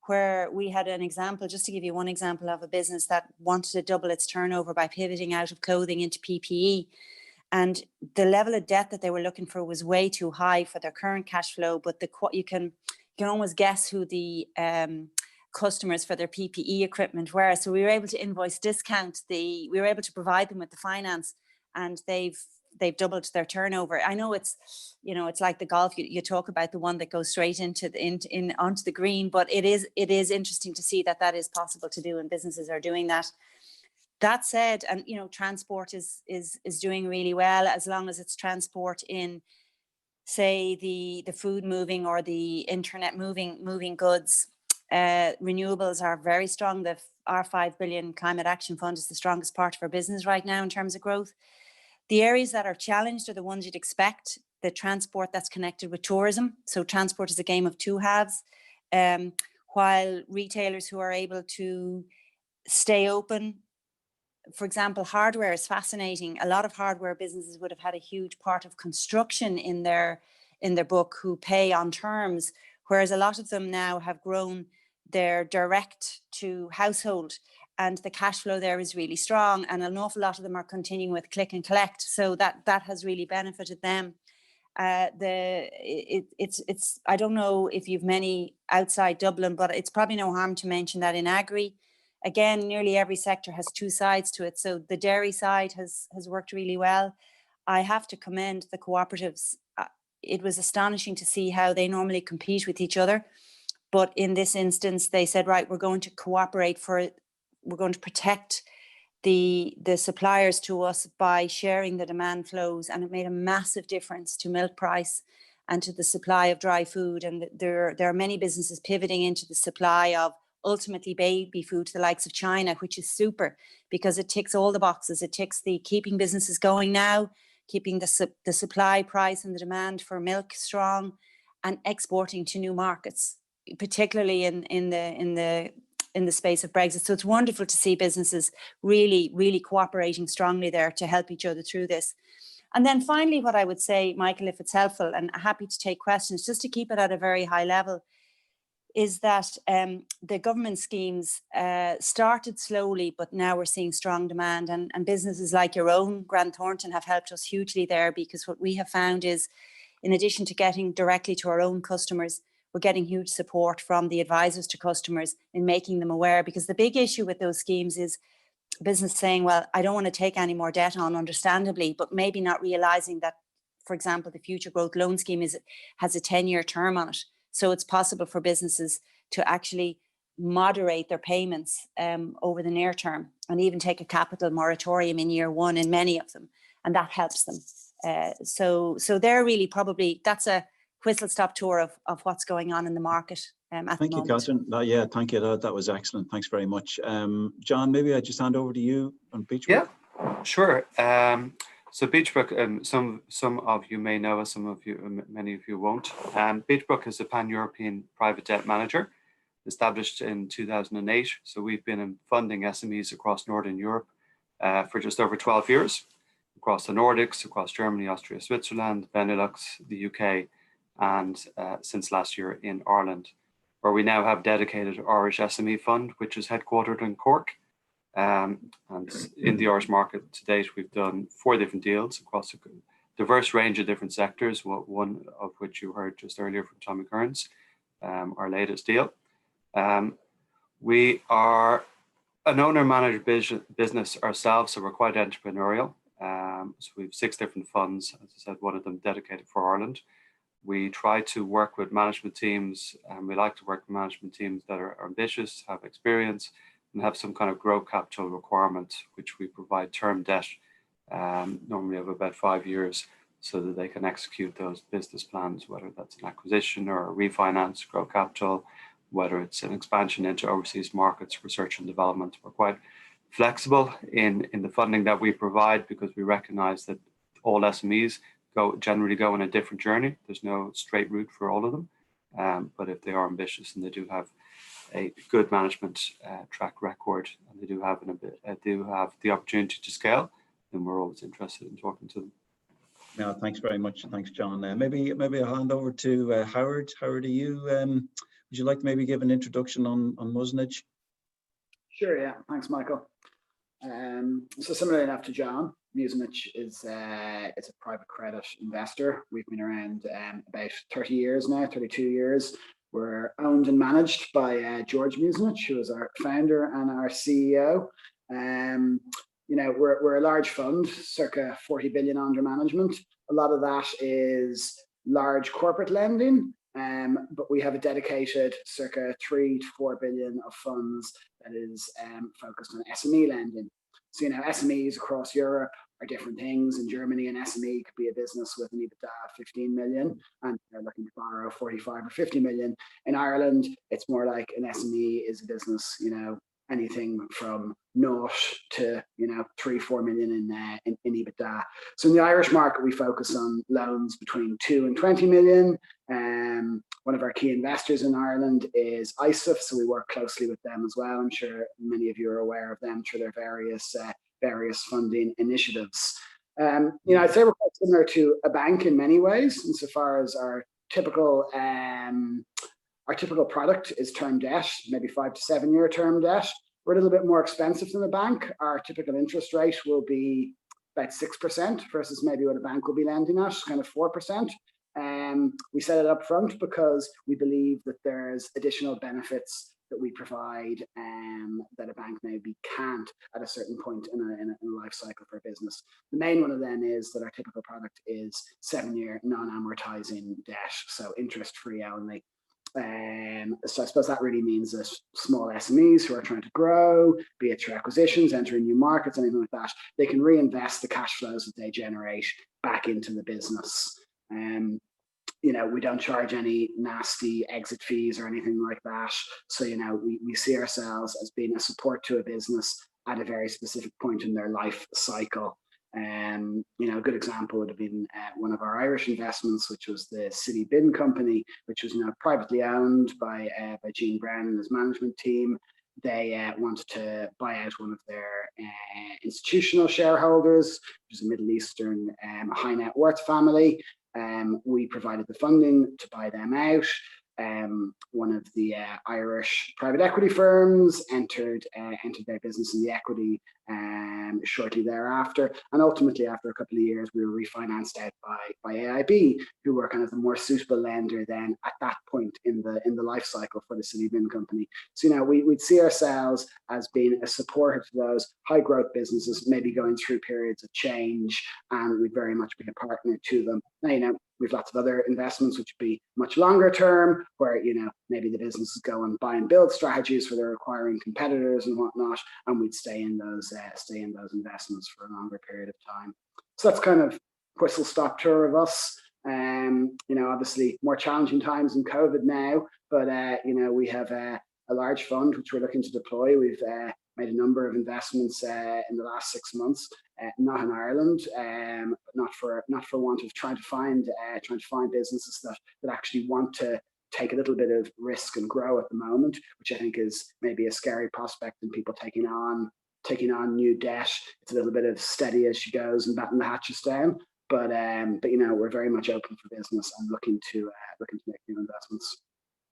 where we had an example, just to give you one example of a business that wanted to double its turnover by pivoting out of clothing into PPE. And the level of debt that they were looking for was way too high for their current cash flow. But you can almost guess who the customers for their PPE equipment were. So we were able to invoice discount. We were able to provide them with the finance, and they've doubled their turnover. I know it's like the golf. You talk about the one that goes straight onto the green, but it is interesting to see that is possible to do, and businesses are doing that. That said, and transport is doing really well, as long as it's transport in, say, the food moving or the internet moving goods. Renewables are very strong. Our 5 billion climate action fund is the strongest part of our business right now in terms of growth. The areas that are challenged are the ones you'd expect. The transport that's connected with tourism. So transport is a game of two halves. While retailers who are able to stay open, for example, hardware is fascinating. A lot of hardware businesses would have had a huge part of construction in their book who pay on terms, whereas a lot of them now have grown their direct to household, and the cash flow there is really strong, and an awful lot of them are continuing with click and collect, so that has really benefited them. It's I don't know if you've many outside Dublin, but it's probably no harm to mention that in agri, again, nearly every sector has two sides to it. So the dairy side has worked really well. I have to commend the cooperatives. It was astonishing to see how they normally compete with each other. But in this instance, they said, right, we're going to cooperate we're going to protect the suppliers to us by sharing the demand flows. And it made a massive difference to milk price and to the supply of dry food. And there are many businesses pivoting into the supply of ultimately baby food to the likes of China, which is super because it ticks all the boxes. It ticks the keeping businesses going now, keeping the supply price and the demand for milk strong, and exporting to new markets, particularly in the space of Brexit. So it's wonderful to see businesses really, really cooperating strongly there to help each other through this. And then finally, what I would say, Michael, if it's helpful, and happy to take questions, just to keep it at a very high level, is that the government schemes started slowly, but now we're seeing strong demand, and businesses like your own, Grant Thornton, have helped us hugely there, because what we have found is, in addition to getting directly to our own customers, we're getting huge support from the advisors to customers in making them aware, because the big issue with those schemes is business saying, well, I don't want to take any more debt on, understandably, but maybe not realizing that, for example, the Future Growth Loan Scheme has a 10-year term on it. So it's possible for businesses to actually moderate their payments over the near term, and even take a capital moratorium in year one in many of them, and that helps them. So they're really probably, that's a whistle-stop tour of what's going on in the market at the moment. Thank you, Catherine. Yeah, thank you. That was excellent. Thanks very much. John, maybe I just hand over to you on Beachbrook. Yeah, sure. So Beachbrook, some of you may know us, many of you won't. Beachbrook is a pan-European private debt manager, established in 2008. So we've been funding SMEs across Northern Europe for just over 12 years. across the Nordics, across Germany, Austria, Switzerland, Benelux, the UK, and since last year in Ireland, where we now have dedicated Irish SME fund, which is headquartered in Cork. And in the Irish market to date, we've done 4 different deals across a diverse range of different sectors, one of which you heard just earlier from Tommy Kearns, our latest deal. We are an owner-managed business ourselves, so we're quite entrepreneurial. So we have 6 different funds, as I said, one of them dedicated for Ireland. We try to work with management teams, and we like to work with management teams that are ambitious, have experience, and have some kind of growth capital requirement, which we provide term debt, normally of about 5 years, so that they can execute those business plans, whether that's an acquisition or a refinance, growth capital, whether it's an expansion into overseas markets, research and development. We're quite flexible in the funding that we provide, because we recognize that all SMEs generally go on a different journey. There's no straight route for all of them, but if they are ambitious and they do have a good management track record, and they do have the opportunity to scale, then we're always interested in talking to them. No, thanks very much. Thanks, John. Maybe I'll hand over to Howard. Howard, would you like to maybe give an introduction on Musnage? Sure, yeah. Thanks, Michael. So similarly enough to John, Musnage is it's a private credit investor. We've been around about 30 years now, 32 years. We're owned and managed by George Musnage, who is our founder and our CEO. You know, we're a large fund, circa 40 billion under management. A lot of that is large corporate lending, but we have a dedicated circa 3 to 4 billion of funds that is focused on SME lending. So, you know, SMEs across Europe are different things. In Germany, an SME could be a business with an EBITDA of 15 million, and they're looking to borrow 45 or 50 million. In Ireland, it's more like an SME is a business, you know, anything from 0 to, you know, 3-4 million in EBITDA. So in the Irish market, we focus on loans between 2 and 20 million. One of our key investors in Ireland is ISIF, so we work closely with them as well. I'm sure many of you are aware of them through their various funding initiatives. You know, I'd say we're quite similar to a bank in many ways, insofar as our typical product is term debt, maybe 5 to 7 year term debt. We're a little bit more expensive than a bank. Our typical interest rate will be about 6% versus maybe what a bank will be lending at, kind of 4%. We set it up front because we believe that there's additional benefits that we provide that a bank maybe can't at a certain point in a life cycle for a business. The main one of them is that our typical product is 7-year non-amortizing debt, so interest-free only. So I suppose that really means that small SMEs who are trying to grow, be it through acquisitions, entering new markets, anything like that, they can reinvest the cash flows that they generate back into the business. You know, we don't charge any nasty exit fees or anything like that. So, you know, we see ourselves as being a support to a business at a very specific point in their life cycle. You know, a good example would have been one of our Irish investments, which was the City Bin Company, which was now privately owned by Gene Brown and his management team. They wanted to buy out one of their institutional shareholders, which is a Middle Eastern high net worth family. We provided the funding to buy them out. One of the Irish private equity firms entered their business in the equity shortly thereafter, and ultimately after a couple of years we were refinanced out by AIB, who were kind of the more suitable lender then at that point in the life cycle for the City Bin Company. So, you know, we'd see ourselves as being a supporter to those high growth businesses maybe going through periods of change, and we'd very much be a partner to them. Now, you know, we've lots of other investments which would be much longer term, where, you know, maybe the businesses go and buy and build strategies where they're acquiring competitors and whatnot, and we'd stay in those investments for a longer period of time. So that's kind of whistle stop tour of us. You know, obviously more challenging times in COVID now, but you know, we have a large fund which we're looking to deploy. We've made a number of investments in the last 6 months, not in Ireland, not for want of trying to find businesses that actually want to take a little bit of risk and grow at the moment, which I think is maybe a scary prospect in people taking on taking on new debt. It's a little bit of steady as she goes and batting the hatches down. But you know, we're very much open for business and looking to make new investments.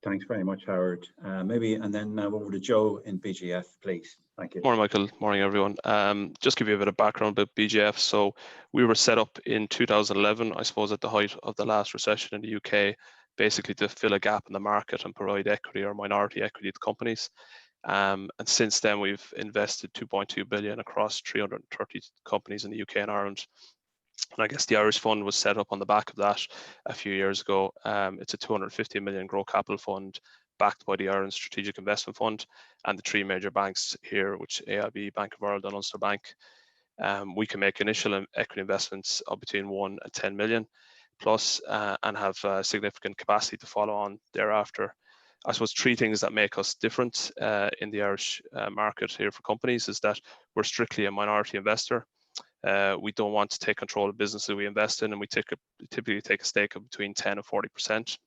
Thanks very much, Howard. Maybe, and then over to Joe in BGF, please. Thank you. Morning, Michael. Morning, everyone. Just give you a bit of background about BGF. So we were set up in 2011, I suppose, at the height of the last recession in the UK, basically to fill a gap in the market and provide equity or minority equity to companies. And since then, we've invested 2.2 billion across 330 companies in the UK and Ireland. And I guess the Irish fund was set up on the back of that a few years ago. It's a 250 million growth capital fund backed by the Ireland Strategic Investment Fund and the three major banks here, which AIB, Bank of Ireland and Ulster Bank. We can make initial equity investments of between 1 and 10 million plus and have significant capacity to follow on thereafter. I suppose three things that make us different in the Irish market here for companies is that we're strictly a minority investor. We don't want to take control of businesses we invest in, and we typically take a stake of between 10 and 40%.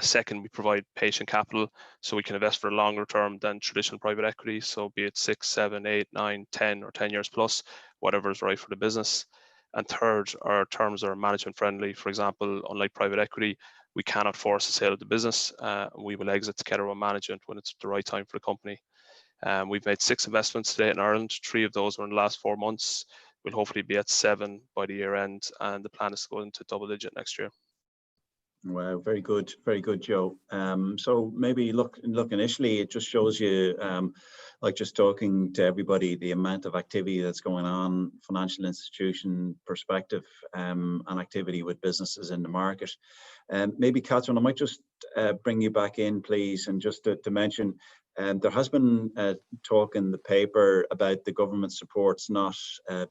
Second, we provide patient capital, so we can invest for a longer term than traditional private equity. So be it 6, 7, 8, 9, 10 or 10 years plus, whatever is right for the business. And third, our terms are management friendly. For example, unlike private equity, we cannot force the sale of the business. We will exit together with management when it's the right time for the company. We've made 6 investments today in Ireland. 3 of those were in the last 4 months. We'll hopefully be at 7 by the year end, and the plan is to go into double digit next year. Wow, very good, Joe. So maybe look initially, it just shows you, like just talking to everybody, the amount of activity that's going on, financial institution perspective, and activity with businesses in the market. Maybe Catherine, I might just bring you back in, please, and just to mention, there has been talk in the paper about the government supports not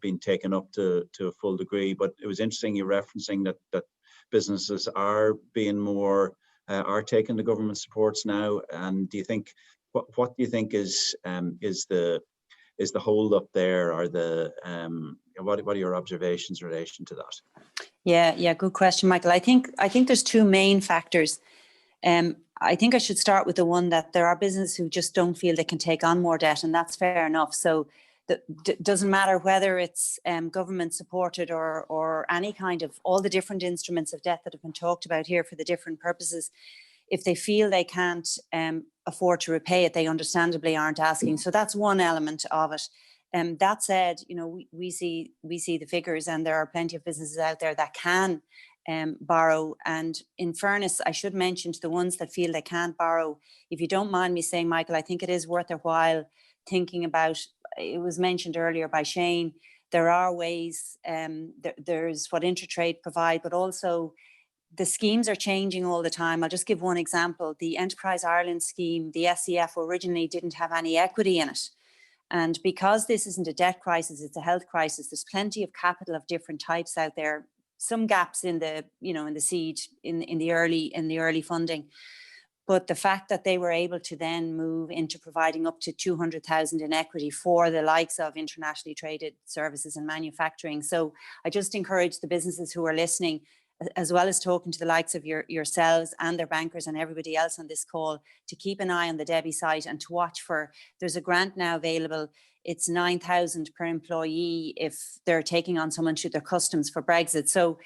being taken up to a full degree, but it was interesting you referencing that businesses are being more are taking the government supports now. And do you think what do you think is the hold up there, or the what are your observations in relation to that? Yeah, good question, Michael. I think there's 2 main factors. I think I should start with the one that there are businesses who just don't feel they can take on more debt, and that's fair enough. So it doesn't matter whether it's government supported or any kind of all the different instruments of debt that have been talked about here for the different purposes. If they feel they can't afford to repay it, they understandably aren't asking. So that's one element of it. That said, you know, we see the figures, and there are plenty of businesses out there that can borrow. And in fairness, I should mention to the ones that feel they can't borrow, if you don't mind me saying, Michael, I think it is worth their while thinking about, it was mentioned earlier by Shane, there are ways, there's what InterTrade provide, but also the schemes are changing all the time. I'll just give one example. The Enterprise Ireland scheme, the SEF originally didn't have any equity in it. And because this isn't a debt crisis, it's a health crisis, there's plenty of capital of different types out there. Some gaps in the, you know, in the seed, in the early funding. But the fact that they were able to then move into providing up to 200,000 in equity for the likes of internationally traded services and manufacturing. So I just encourage the businesses who are listening, as well as talking to the likes of yourselves and their bankers and everybody else on this call, to keep an eye on the Debbie site and to watch for, there's a grant now available. It's 9,000 per employee if they're taking on someone through their customs for Brexit. So,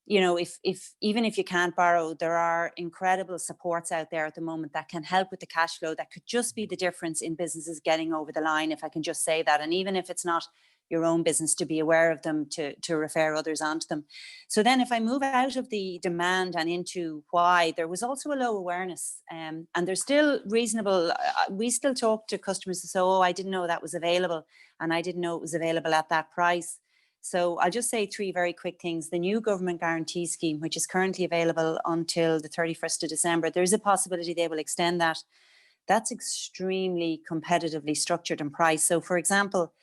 you know, if even if you can't borrow, there are incredible supports out there at the moment that can help with the cash flow. That could just be the difference in businesses getting over the line, if I can just say that. And even if it's not your own business, to be aware of them, to refer others onto them. So then if I move out of the demand and into why, there was also a low awareness, and there's still reasonable, we still talk to customers who say, oh, I didn't know that was available, and I didn't know it was available at that price. So I'll just say 3 very quick things. The new government guarantee scheme, which is currently available until the 31st of December, there's a possibility they will extend that. That's extremely competitively structured and priced. So for example,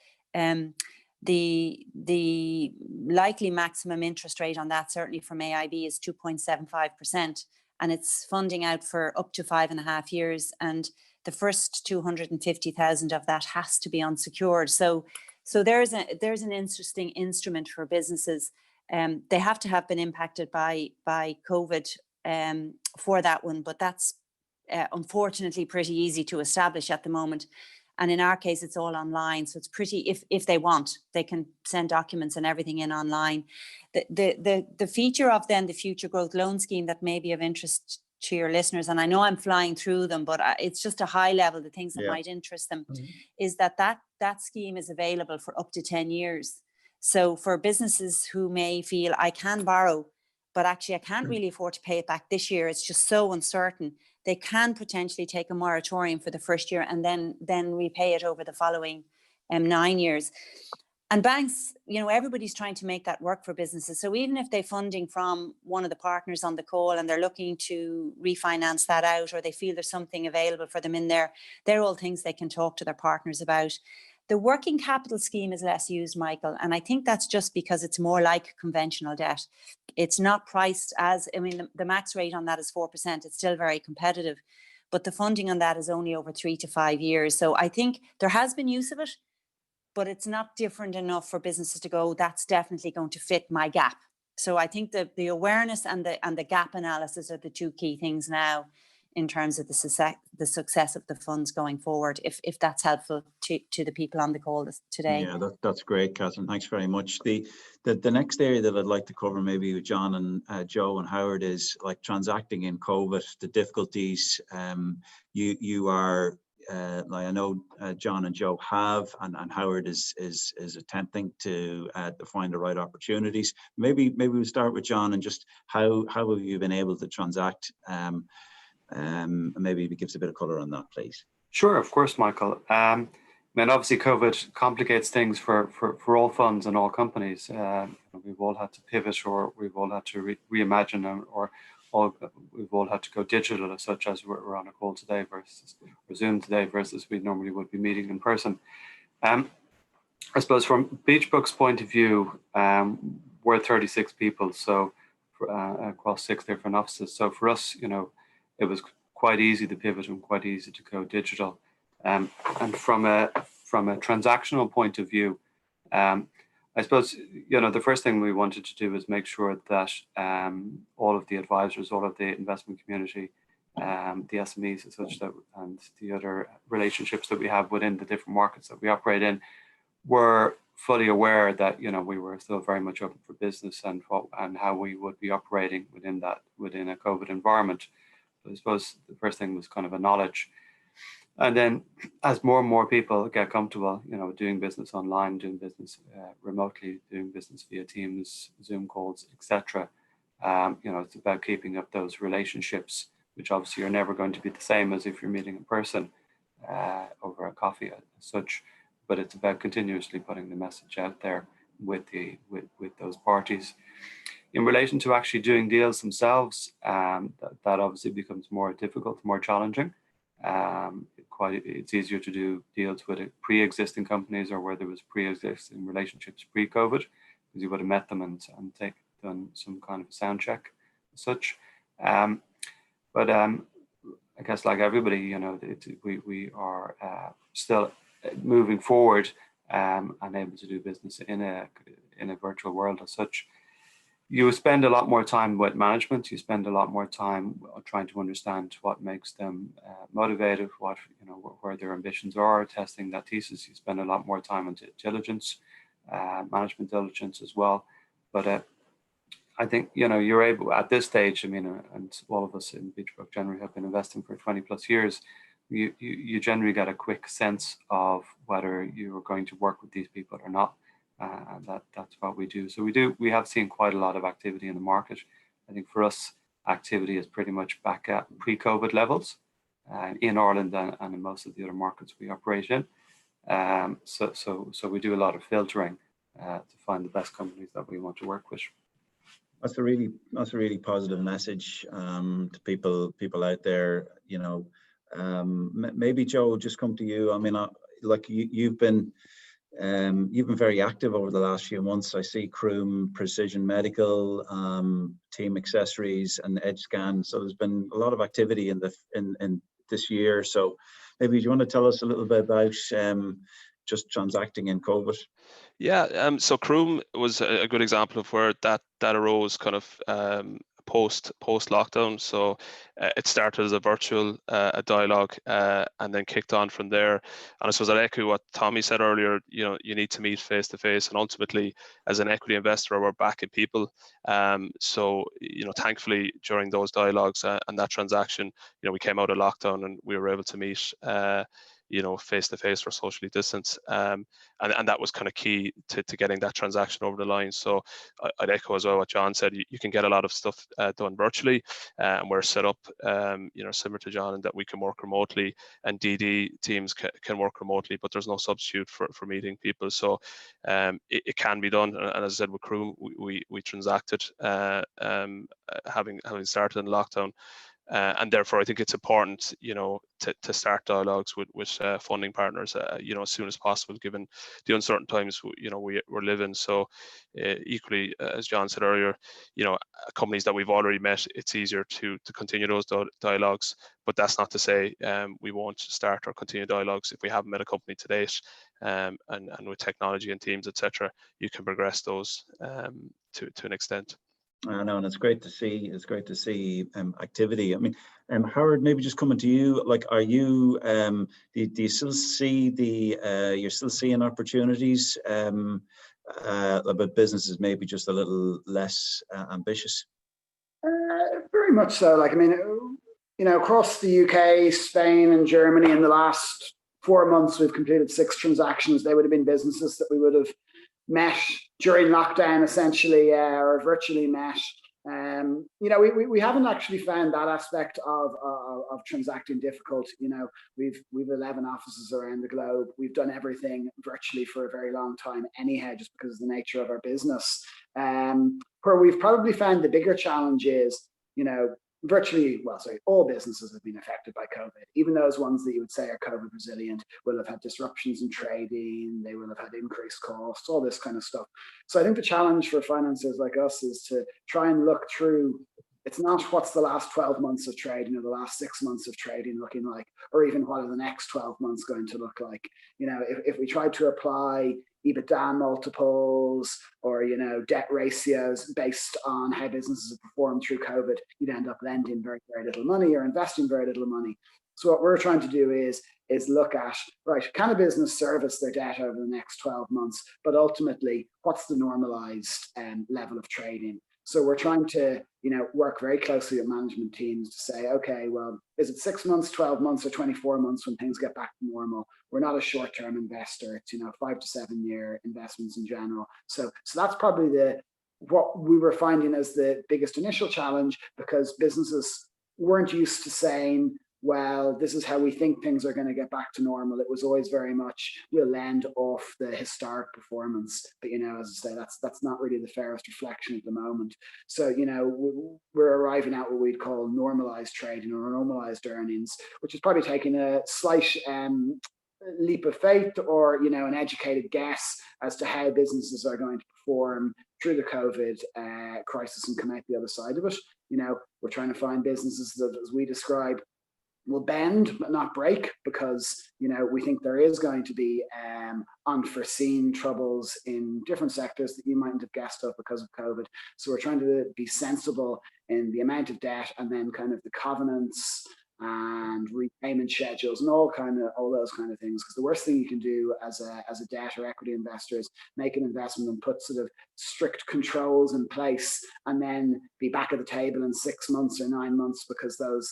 the likely maximum interest rate on that, certainly from AIB, is 2.75%, and it's funding out for up to 5.5 years, and the first 250,000 of that has to be unsecured. So there's an interesting instrument for businesses. They have to have been impacted by COVID for that one, but that's unfortunately pretty easy to establish at the moment. And in our case, it's all online. So it's pretty, if they want, they can send documents and everything in online. The feature of then the Future Growth Loan Scheme that may be of interest to your listeners, and I know I'm flying through them, but it's just a high level, the things that might interest them, is that scheme is available for up to 10 years. So for businesses who may feel I can borrow, but actually I can't really afford to pay it back this year, it's just so uncertain, they can potentially take a moratorium for the first year and then repay it over the following 9 years. And banks, everybody's trying to make that work for businesses. So even if they're funding from one of the partners on the call and they're looking to refinance that out, or they feel there's something available for them in there, they're all things they can talk to their partners about. The working capital scheme is less used, Michael, and I think that's just because it's more like conventional debt. It's not priced as, the max rate on that is 4%. It's still very competitive, but the funding on that is only over 3 to 5 years. So I think there has been use of it, but it's not different enough for businesses to go, that's definitely going to fit my gap. So I think the awareness and the gap analysis are the two key things now in terms of the success of the funds going forward, if that's helpful to the people on the call today. Yeah, that's great, Catherine. Thanks very much. The next area that I'd like to cover maybe with John and Joe and Howard is like transacting in COVID, the difficulties you are, like I know John and Joe have, and Howard is attempting to find the right opportunities. Maybe we'll start with John and just how have you been able to transact? Maybe it gives a bit of colour on that, please. Sure, of course, Michael. Obviously COVID complicates things for all funds and all companies. We've all had to pivot, or we've all had to reimagine, or we've all had to go digital, as such as we're on a call today versus Zoom today versus we normally would be meeting in person. I suppose from Beachbrook's point of view, we're 36 people, so across 6 different offices. So for us, it was quite easy to pivot and quite easy to go digital. And from a transactional point of view, I suppose, the first thing we wanted to do was make sure that all of the advisors, all of the investment community, the SMEs and such, and the other relationships that we have within the different markets that we operate in, were fully aware that we were still very much open for business and how we would be operating within a COVID environment. I suppose the first thing was kind of a knowledge. And then as more and more people get comfortable, doing business online, doing business remotely, doing business via Teams, Zoom calls, etc., it's about keeping up those relationships, which obviously are never going to be the same as if you're meeting in person over a coffee as such. But it's about continuously putting the message out there with those parties. In relation to actually doing deals themselves, that obviously becomes more difficult, more challenging. It's easier to do deals with pre-existing companies, or where there was pre-existing relationships pre-COVID, because you would have met them and done some kind of a sound check as such. But I guess like everybody, we are still moving forward and able to do business in a virtual world as such. You spend a lot more time with management. You spend a lot more time trying to understand what makes them motivated, where their ambitions are, testing that thesis. You spend a lot more time on diligence, management diligence as well. But I think you're able at this stage. And all of us in Beachbrook generally have been investing for 20 plus years. You generally get a quick sense of whether you are going to work with these people or not. And that's what we do. So we have seen quite a lot of activity in the market. I think for us, activity is pretty much back at pre-COVID levels in Ireland and in most of the other markets we operate in. So we do a lot of filtering to find the best companies that we want to work with. That's a really positive message to people out there. Maybe Joe, just come to you. You've been very active over the last few months. I see Croom, Precision Medical, Team Accessories, and EdgeScan. So there's been a lot of activity in this year. So maybe do you want to tell us a little bit about just transacting in COVID? Yeah. So Croom was a good example of where that arose kind of post lockdown. So it started as a virtual a dialogue, and then kicked on from there. And I suppose I echo what Tommy said earlier. You need to meet face to face, and ultimately, as an equity investor, we're backing people. So thankfully, during those dialogues and that transaction, we came out of lockdown and we were able to meet face to face or socially distanced, and that was kind of key to getting that transaction over the line. So I'd echo as well what John said. You can get a lot of stuff done virtually, and we're set up similar to John in that we can work remotely, and DD teams can work remotely, but there's no substitute for meeting people. So it can be done, and as I said with Crew, we transacted having started in lockdown. And therefore, I think it's important, to start dialogues with funding partners, as soon as possible, given the uncertain times, we're living. So, equally, as John said earlier, companies that we've already met, it's easier to continue those dialogues. But that's not to say we won't start or continue dialogues if we haven't met a company to date. And with technology and teams, etc., you can progress those to an extent. I know, and it's great to see. It's great to see activity. I mean, Howard, maybe just coming to you. Like, are you? Do you still see you're still seeing opportunities, but businesses maybe just a little less ambitious? Very much so. Like, I mean, across the UK, Spain, and Germany in the last 4 months, we've completed 6 transactions. They would have been businesses that we would have met during lockdown, essentially, or virtually met. We haven't actually found that aspect of transacting difficult. We've 11 offices around the globe. We've done everything virtually for a very long time anyhow, just because of the nature of our business. Where we've probably found the bigger challenge is, all businesses have been affected by COVID. Even those ones that you would say are COVID resilient will have had disruptions in trading, they will have had increased costs, all this kind of stuff. So I think the challenge for financiers like us is to try and look through, it's not what's the last 12 months of trading or the last 6 months of trading looking like, or even what are the next 12 months going to look like. If we try to apply EBITDA multiples or debt ratios based on how businesses have performed through COVID, you'd end up lending very, very little money or investing very little money. So what we're trying to do is look at, right, can a business service their debt over the next 12 months, but ultimately, what's the normalized level of trading? So we're trying to, work very closely with management teams to say, okay, well, is it 6 months, 12 months, or 24 months when things get back to normal? We're not a short-term investor. It's 5 to 7 year investments in general. So that's probably what we were finding as the biggest initial challenge, because businesses weren't used to saying, well, this is how we think things are going to get back to normal. It was always very much, we'll lend off the historic performance. But, as I say, that's not really the fairest reflection at the moment. So, we're arriving at what we'd call normalized trading or normalized earnings, which is probably taking a slight leap of faith or, an educated guess as to how businesses are going to perform through the COVID crisis and come out the other side of it. We're trying to find businesses that, as we describe, will bend but not break, because we think there is going to be unforeseen troubles in different sectors that you mightn't have guessed of because of COVID. So we're trying to be sensible in the amount of debt and then kind of the covenants and repayment schedules and all those kind of things, because the worst thing you can do as a debt or equity investor is make an investment and put sort of strict controls in place and then be back at the table in 6 months or 9 months because those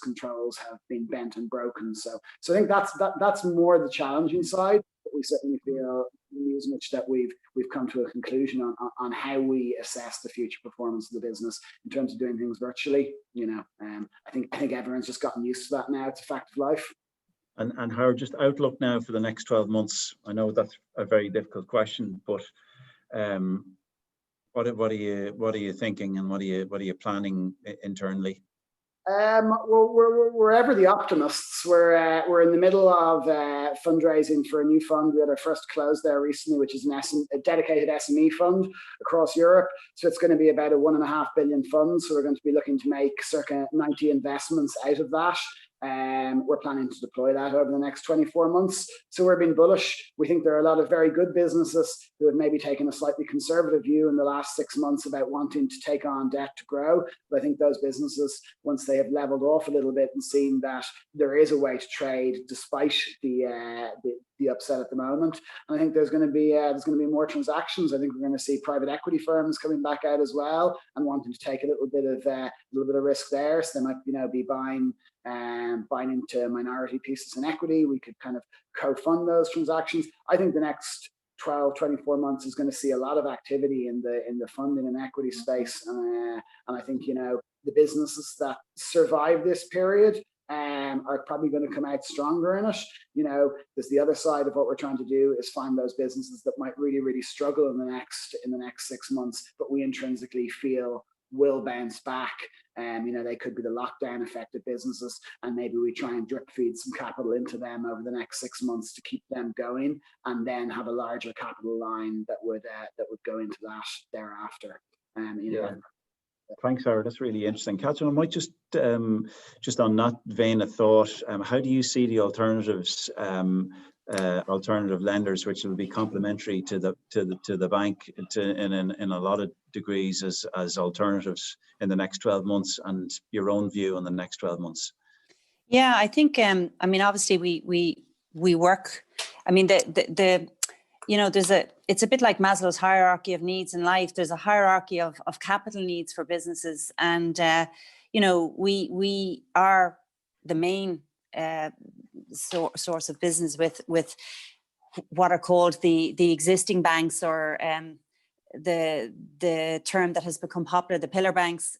controls have been bent and broken. So I think that's more the challenging side, but we certainly feel as much that we've come to a conclusion on how we assess the future performance of the business in terms of doing things virtually. I think everyone's just gotten used to that now. It's a fact of life. And Howard, just outlook now for the next 12 months. I know that's a very difficult question, but what are you thinking, and what are you planning internally? Well, we're ever the optimists. We're in the middle of fundraising for a new fund. We had our first close there recently, which is a dedicated SME fund across Europe. So it's going to be about a 1.5 billion fund. So we're going to be looking to make circa 90 investments out of that. We're planning to deploy that over the next 24 months. So we're being bullish. We think there are a lot of very good businesses who have maybe taken a slightly conservative view in the last 6 months about wanting to take on debt to grow. But I think those businesses, once they have leveled off a little bit and seen that there is a way to trade despite the upset at the moment, and I think there's going to be more transactions. I think we're going to see private equity firms coming back out as well and wanting to take a little bit of risk there. So they might be buying into minority pieces in equity. We could kind of co-fund those transactions. I think the next 12, 24 months is going to see a lot of activity in the funding and equity space. And I think, the businesses that survive this period are probably going to come out stronger in it. There's the other side of what we're trying to do is find those businesses that might really, really struggle in the next 6 months, but we intrinsically feel will bounce back. They could be the lockdown affected businesses, and maybe we try and drip feed some capital into them over the next 6 months to keep them going, and then have a larger capital line that would go into that thereafter. Thanks, Sarah. That's really interesting. Catherine, I might just on that vein of thought, how do you see the alternatives, alternative lenders, which will be complementary to the bank in a lot of degrees as alternatives in the next 12 months, and your own view on the next 12 months? Yeah, I think, obviously we work, it's a bit like Maslow's hierarchy of needs in life. There's a hierarchy of capital needs for businesses. And, we are the main source of business with what are called the existing banks, or the term that has become popular, the pillar banks.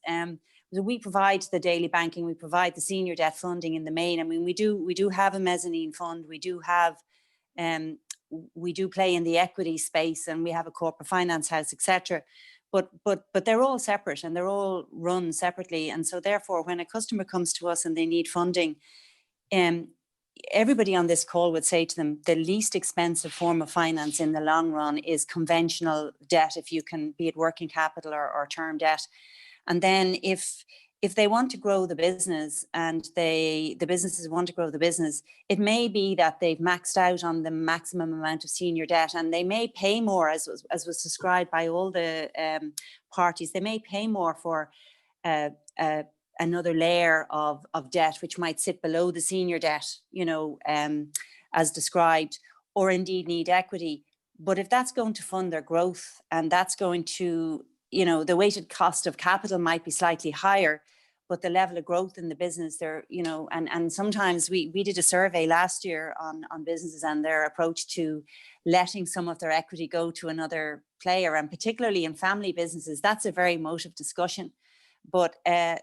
We provide the daily banking, we provide the senior debt funding in the main. We do have a mezzanine fund, we do play in the equity space, and we have a corporate finance house, etc. But they're all separate and they're all run separately. And so therefore, when a customer comes to us and they need funding, everybody on this call would say to them, the least expensive form of finance in the long run is conventional debt, if you can, be it working capital or term debt. And then if they want to grow the business, and the businesses want to grow the business, it may be that they've maxed out on the maximum amount of senior debt, and they may pay more, as was described by all the parties. They may pay more for another layer of debt, which might sit below the senior debt, as described, or indeed need equity. But if that's going to fund their growth, and that's going to, the weighted cost of capital might be slightly higher, but the level of growth in the business there, and sometimes we did a survey last year on businesses and their approach to letting some of their equity go to another player, and particularly in family businesses, that's a very emotive discussion. But there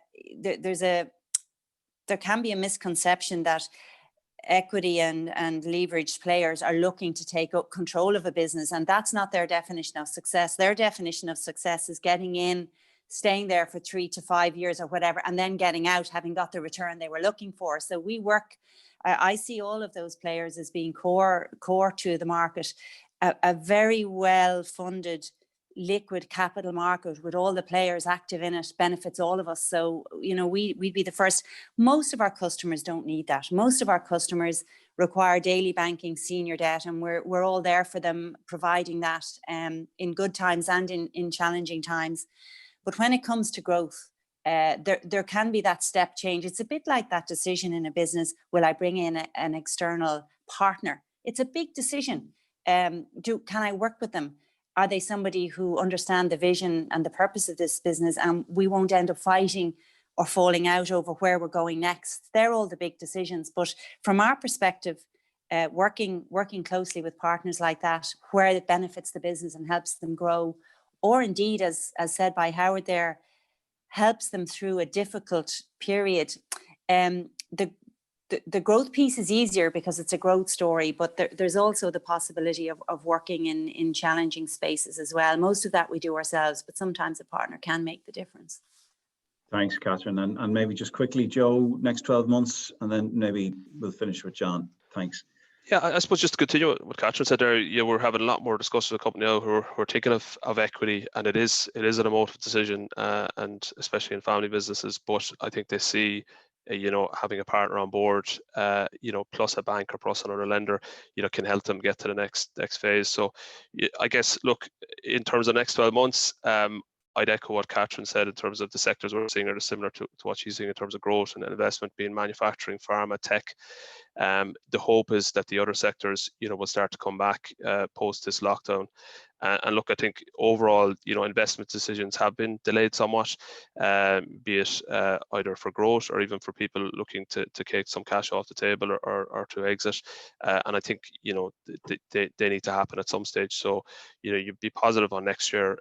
can be a misconception that equity and leveraged players are looking to take up control of a business, and that's not their definition of success. Their definition of success is getting in, staying there for 3 to 5 years or whatever, and then getting out, having got the return they were looking for. So we work, I see all of those players as being core to the market, a very well-funded, liquid capital market with all the players active in it benefits all of us. So, we'd be the first. Most of our customers don't need that. Most of our customers require daily banking, senior debt, and we're all there for them, providing that in good times and in challenging times. But when it comes to growth, there can be that step change. It's a bit like that decision in a business. Will I bring in an external partner? It's a big decision. Can I work with them? Are they somebody who understand the vision and the purpose of this business, and we won't end up fighting or falling out over where we're going next? They're all the big decisions. But from our perspective, working closely with partners like that, where it benefits the business and helps them grow, or indeed, as said by Howard there, helps them through a difficult period. The growth piece is easier because it's a growth story, but there's also the possibility of working in challenging spaces as well. Most of that we do ourselves, but sometimes a partner can make the difference. Thanks, Catherine. And maybe just quickly, Joe, next 12 months, and then maybe we'll finish with John. Thanks. Yeah, I suppose just to continue what Catherine said there, we're having a lot more discussions with the company now who are thinking of equity, and it is an emotive decision, and especially in family businesses. But I think they see you know, having a partner on board, you know, plus a bank or plus another lender, you know, can help them get to the next phase. So I guess, look, in terms of next 12 months, I'd echo what Catherine said in terms of the sectors we're seeing are similar to what she's seeing in terms of growth and investment, being manufacturing, pharma, tech. The hope is that the other sectors, you know, will start to come back post this lockdown. And look, I think overall, you know, investment decisions have been delayed somewhat, be it either for growth or even for people looking to take some cash off the table or to exit. And I think, you know, they need to happen at some stage. So, you know, you'd be positive on next year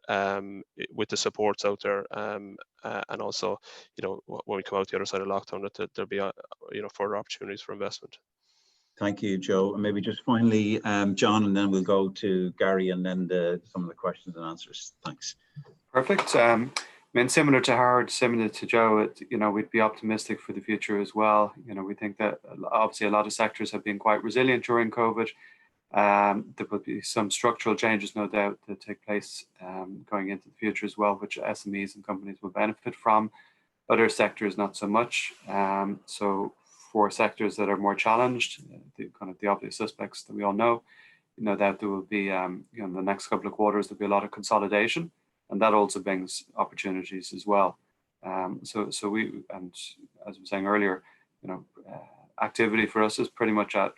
with the supports out there. And also, you know, when we come out the other side of lockdown, that there'll be, you know, further opportunities for investment. Thank you, Joe. And maybe just finally, John, and then we'll go to Gary and then some of the questions and answers. Thanks. Perfect. I mean, similar to Howard, similar to Joe, you know, we'd be optimistic for the future as well. You know, we think that obviously a lot of sectors have been quite resilient during COVID. There will be some structural changes, no doubt, that take place going into the future as well, which SMEs and companies will benefit from. Other sectors, not so much. So for sectors that are more challenged, the kind of the obvious suspects that we all know, you know, that there will be, you know, in the next couple of quarters, there'll be a lot of consolidation, and that also brings opportunities as well. So we, and as I was saying earlier, you know, activity for us is pretty much at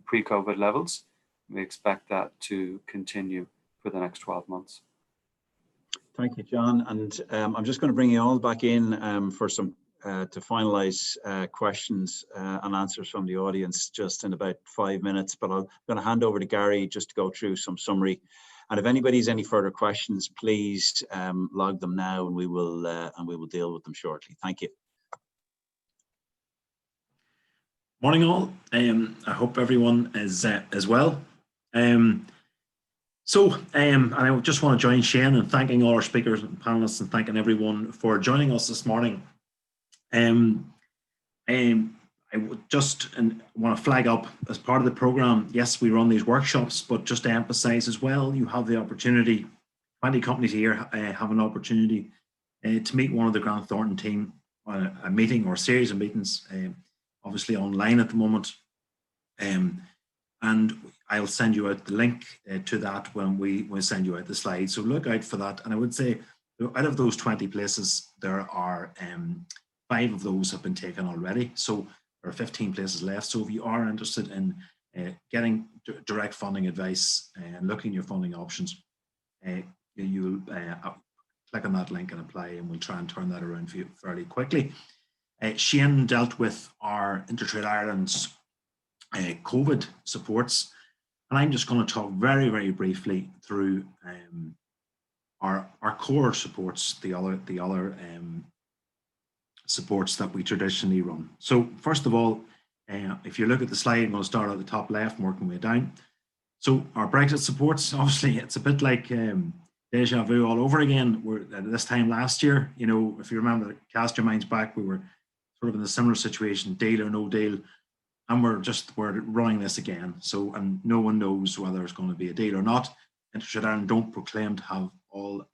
pre-COVID levels. We expect that to continue for the next 12 months. Thank you, John. And I'm just going to bring you all back in for some to finalize questions and answers from the audience just in about 5 minutes. But I'm going to hand over to Gary just to go through some summary. And if anybody's any further questions, please log them now, and we will deal with them shortly. Thank you. Morning all. I hope everyone is well. And I just want to join Shane in thanking all our speakers and panelists and thanking everyone for joining us this morning. I would just want to flag up as part of the program, yes, we run these workshops, but just to emphasize as well, you have the opportunity, 20 companies here have an opportunity to meet one of the Grant Thornton team on a meeting or a series of meetings, obviously online at the moment. And I'll send you out the link to that when we send you out the slides. So look out for that. And I would say out of those 20 places, there are 5 of those have been taken already. So there are 15 places left. So if you are interested in getting direct funding advice and looking at your funding options, you'll click on that link and apply, and we'll try and turn that around for you fairly quickly. Shane dealt with our InterTrade Ireland's COVID supports, and I'm just going to talk very, very briefly through our core supports, the other supports that we traditionally run. So first of all, if you look at the slide, I'm going to start at the top left and work my way down. So our Brexit supports, obviously, it's a bit like deja vu all over again. We're at this time last year, you know, if you remember, cast your minds back, we were sort of in a similar situation, deal or no deal, and we're running this again. So, and no one knows whether it's going to be a deal or not. InterTrade Ireland don't proclaim to have all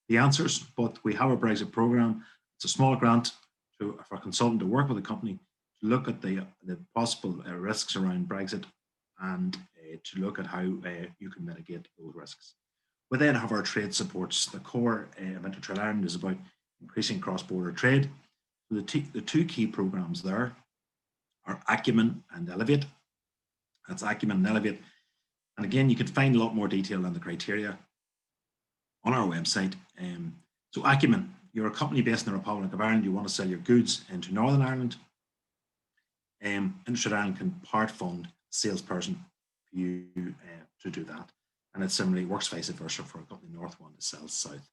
the answers, but we have a Brexit program. It's a small grant for a consultant to work with a company to look at the possible risks around Brexit and to look at how you can mitigate those risks. We then have our trade supports. The core of InterTrade Ireland is about increasing cross-border trade. So the 2 key programs there are Acumen and Elevate. That's Acumen and Elevate. And again, you can find a lot more detail on the criteria on our website. So Acumen, you're a company based in the Republic of Ireland, you want to sell your goods into Northern Ireland. InterTrade Ireland can part fund a salesperson for you to do that. And it similarly works vice versa for a company north one to sell south.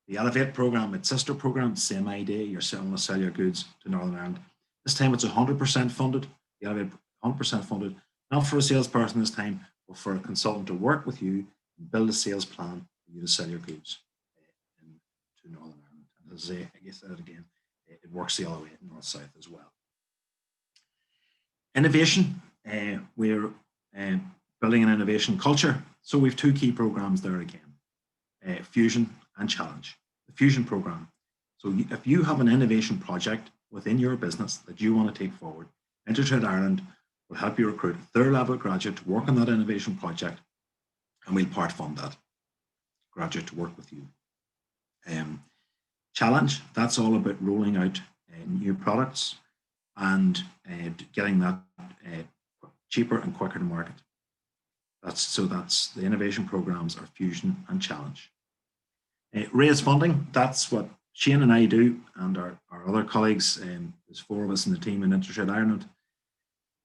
The Elevate program, its sister program, same idea, you're selling to sell your goods to Northern Ireland. This time it's 100% funded. The Elevate 100% funded, not for a salesperson this time, but for a consultant to work with you and build a sales plan for you to sell your goods to Northern Ireland. And as I guess that again, it works the other way, north-south as well. Innovation, we're building an innovation culture. So we have 2 key programs there again, Fusion and Challenge. The Fusion program. So if you have an innovation project within your business that you want to take forward, InterTrade Ireland will help you recruit a third level graduate to work on that innovation project, and we'll part fund that graduate to work with you. Challenge, that's all about rolling out new products and getting that cheaper and quicker to market. That's the innovation programs are Fusion and Challenge. Raise funding, that's what Shane and I do, and our other colleagues, there's 4 of us in the team in InterTrade Ireland.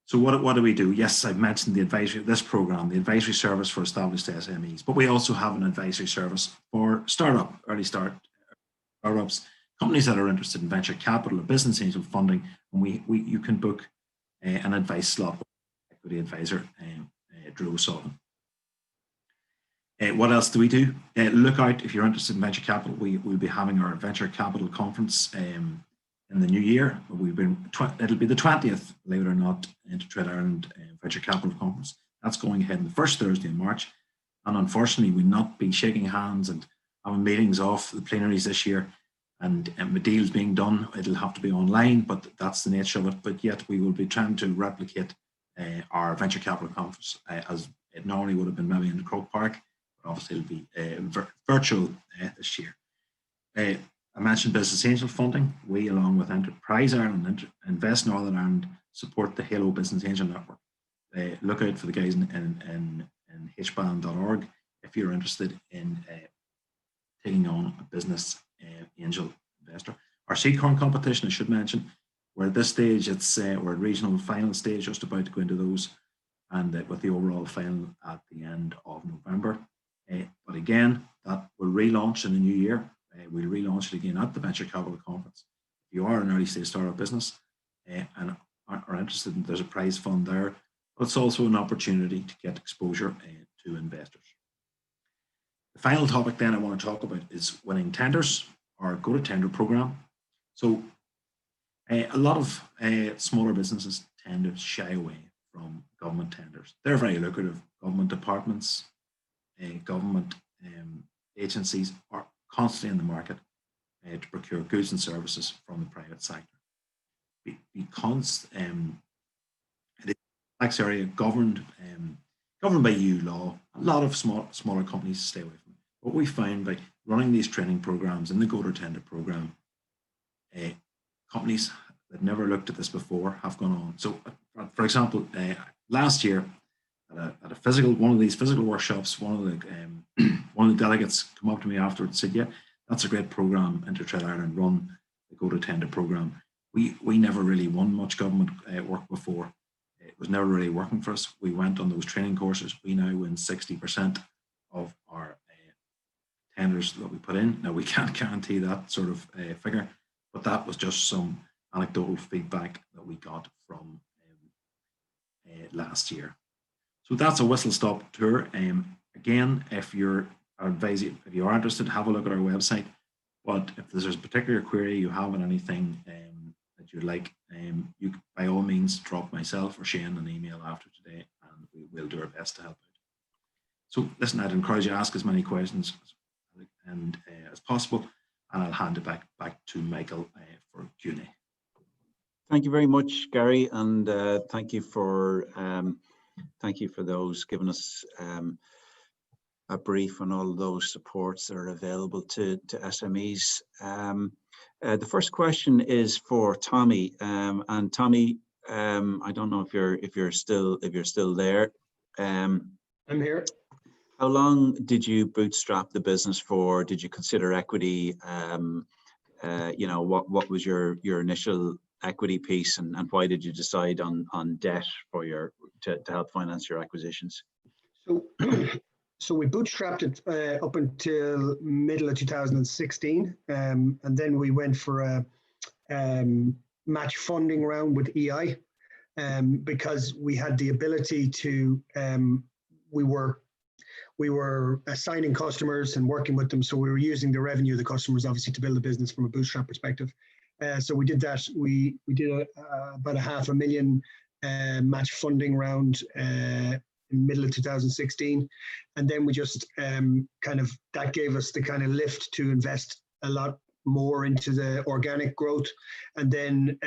So what do we do? Yes, I've mentioned the advisory, this program, the advisory service for established SMEs, but we also have an advisory service for early startups, companies that are interested in venture capital or business angel funding, and you can book an advice slot with equity advisor, Drew Sullivan. What else do we do? Look out if you're interested in venture capital. We'll be having our venture capital conference in the new year. It'll be the 20th, believe it or not, InterTrade Ireland Venture Capital Conference. That's going ahead on the first Thursday in March. And unfortunately, we'll not be shaking hands and having meetings off the plenaries this year. And with deals being done, it'll have to be online, but that's the nature of it. But yet we will be trying to replicate our venture capital conference as it normally would have been maybe in the Croke Park. But obviously it'll be virtual this year. I mentioned business angel funding. We, along with Enterprise Ireland, Invest Northern Ireland, support the Halo Business Angel Network. Look out for the guys in hban.org if you're interested in taking on a business angel investor. Our seed corn competition, I should mention, we're at this stage, we're at regional final stage, just about to go into those, and with the overall final at the end of November. But again, that will relaunch in the new year. We'll relaunch it again at the Venture Capital Conference. If you are an early stage startup business and are interested, there's a prize fund there, but it's also an opportunity to get exposure to investors. The final topic then I want to talk about is winning tenders, or go to tender program. So a lot of smaller businesses tend to shy away from government tenders. They're very lucrative. Government departments, government agencies are constantly in the market to procure goods and services from the private sector. Because it is a tax area governed by EU law, a lot of smaller companies stay away from it. What we find by running these training programs in the Go to Tender program, companies that never looked at this before have gone on. So, for example, last year at a physical, one of these physical workshops, one of the delegates come up to me afterwards and said, "Yeah, that's a great program. InterTrade Ireland run the Go to Tender program. We never really won much government work before. It was never really working for us. We went on those training courses. We now win 60% of our tenders that we put in. Now, we can't guarantee that sort of figure, but that was just some anecdotal feedback that we got from last year. So that's a whistle-stop tour. Again, if you are interested, have a look at our website. But if there's a particular query you have on anything that you'd like, you by all means drop myself or Shane an email after today, and we will do our best to help out. So listen, I'd encourage you to ask as many questions as possible, and I'll hand it back to Michael for Q&A. Thank you very much, Gary, and thank you for those giving us a brief on all those supports that are available to SMEs. The first question is for Tommy, and Tommy, I don't know if you're still there. I'm here. How long did you bootstrap the business for? Did you consider equity? What was your initial equity piece, and why did you decide on debt for to help finance your acquisitions? So we bootstrapped it up until middle of 2016, and then we went for a match funding round with EI, because we had the ability to. We were assigning customers and working with them, so we were using the revenue of the customers obviously to build a business from a bootstrap perspective. So we did that. We did about $500,000 match funding round in middle of 2016, and then we just that gave us the kind of lift to invest a lot more into the organic growth. And then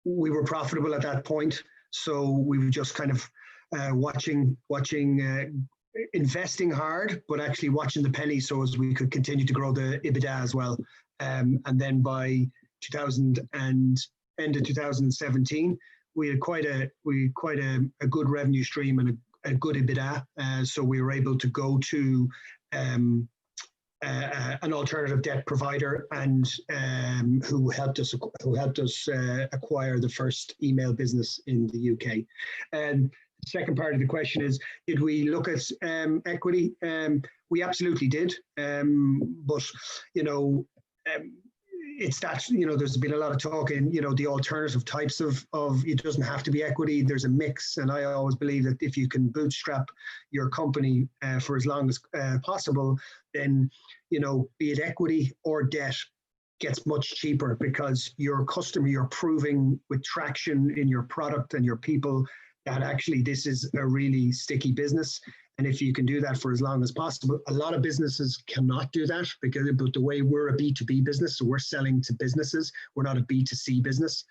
we were profitable at that point. So we were just kind of watching, investing hard, but actually watching the pennies so as we could continue to grow the EBITDA as well. And then by end of 2017, we had quite a good revenue stream and a good EBITDA. So we were able to go to an alternative debt provider, and who helped us acquire the first email business in the UK. And the second part of the question is, did we look at equity? We absolutely did, but it's that, there's been a lot of talk in, the alternative types of it doesn't have to be equity. There's a mix. And I always believe that if you can bootstrap your company for as long as possible, then, be it equity or debt, gets much cheaper, because your customer, you're proving with traction in your product and your people that actually this is a really sticky business. And if you can do that for as long as possible, a lot of businesses cannot do that, but the way we're a B2B business, so we're selling to businesses, we're not a B2C business.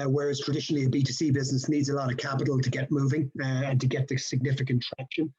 Whereas traditionally a B2C business needs a lot of capital to get moving and to get the significant traction.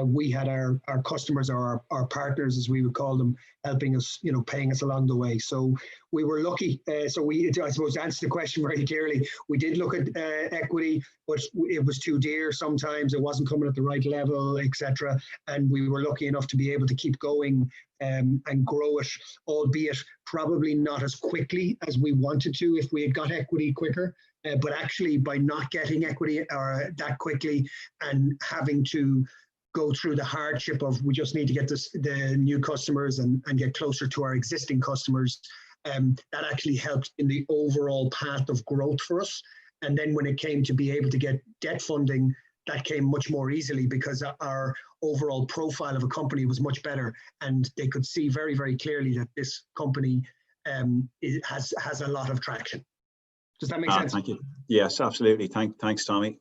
We had our customers, or our partners, as we would call them, helping us, paying us along the way. So we were lucky. I suppose, to answer the question very clearly, we did look at equity, but it was too dear sometimes. It wasn't coming at the right level, etc. And we were lucky enough to be able to keep going and grow it, albeit probably not as quickly as we wanted to if we had got equity quicker. But actually, by not getting equity that quickly and having to go through the hardship of, we just need to get the new customers and get closer to our existing customers, that actually helped in the overall path of growth for us. And then when it came to be able to get debt funding, that came much more easily, because our overall profile of a company was much better, and they could see very, very clearly that this company has a lot of traction. Does that make sense? Thank you. Yes, absolutely. Thanks, Tommy.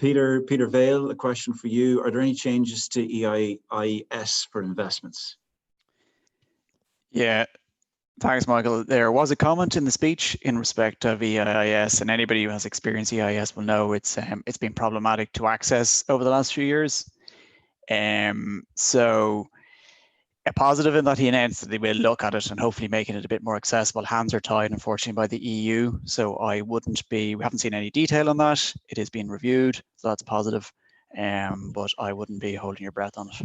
Peter Vale, a question for you. Are there any changes to EIS for investments? Yeah, thanks, Michael. There was a comment in the speech in respect of EIS, and anybody who has experienced EIS will know it's been problematic to access over the last few years. So a positive in that he announced that they will look at it and hopefully making it a bit more accessible. Hands are tied, unfortunately, by the EU. So we haven't seen any detail on that. It is being reviewed, so that's positive. But I wouldn't be holding your breath on it.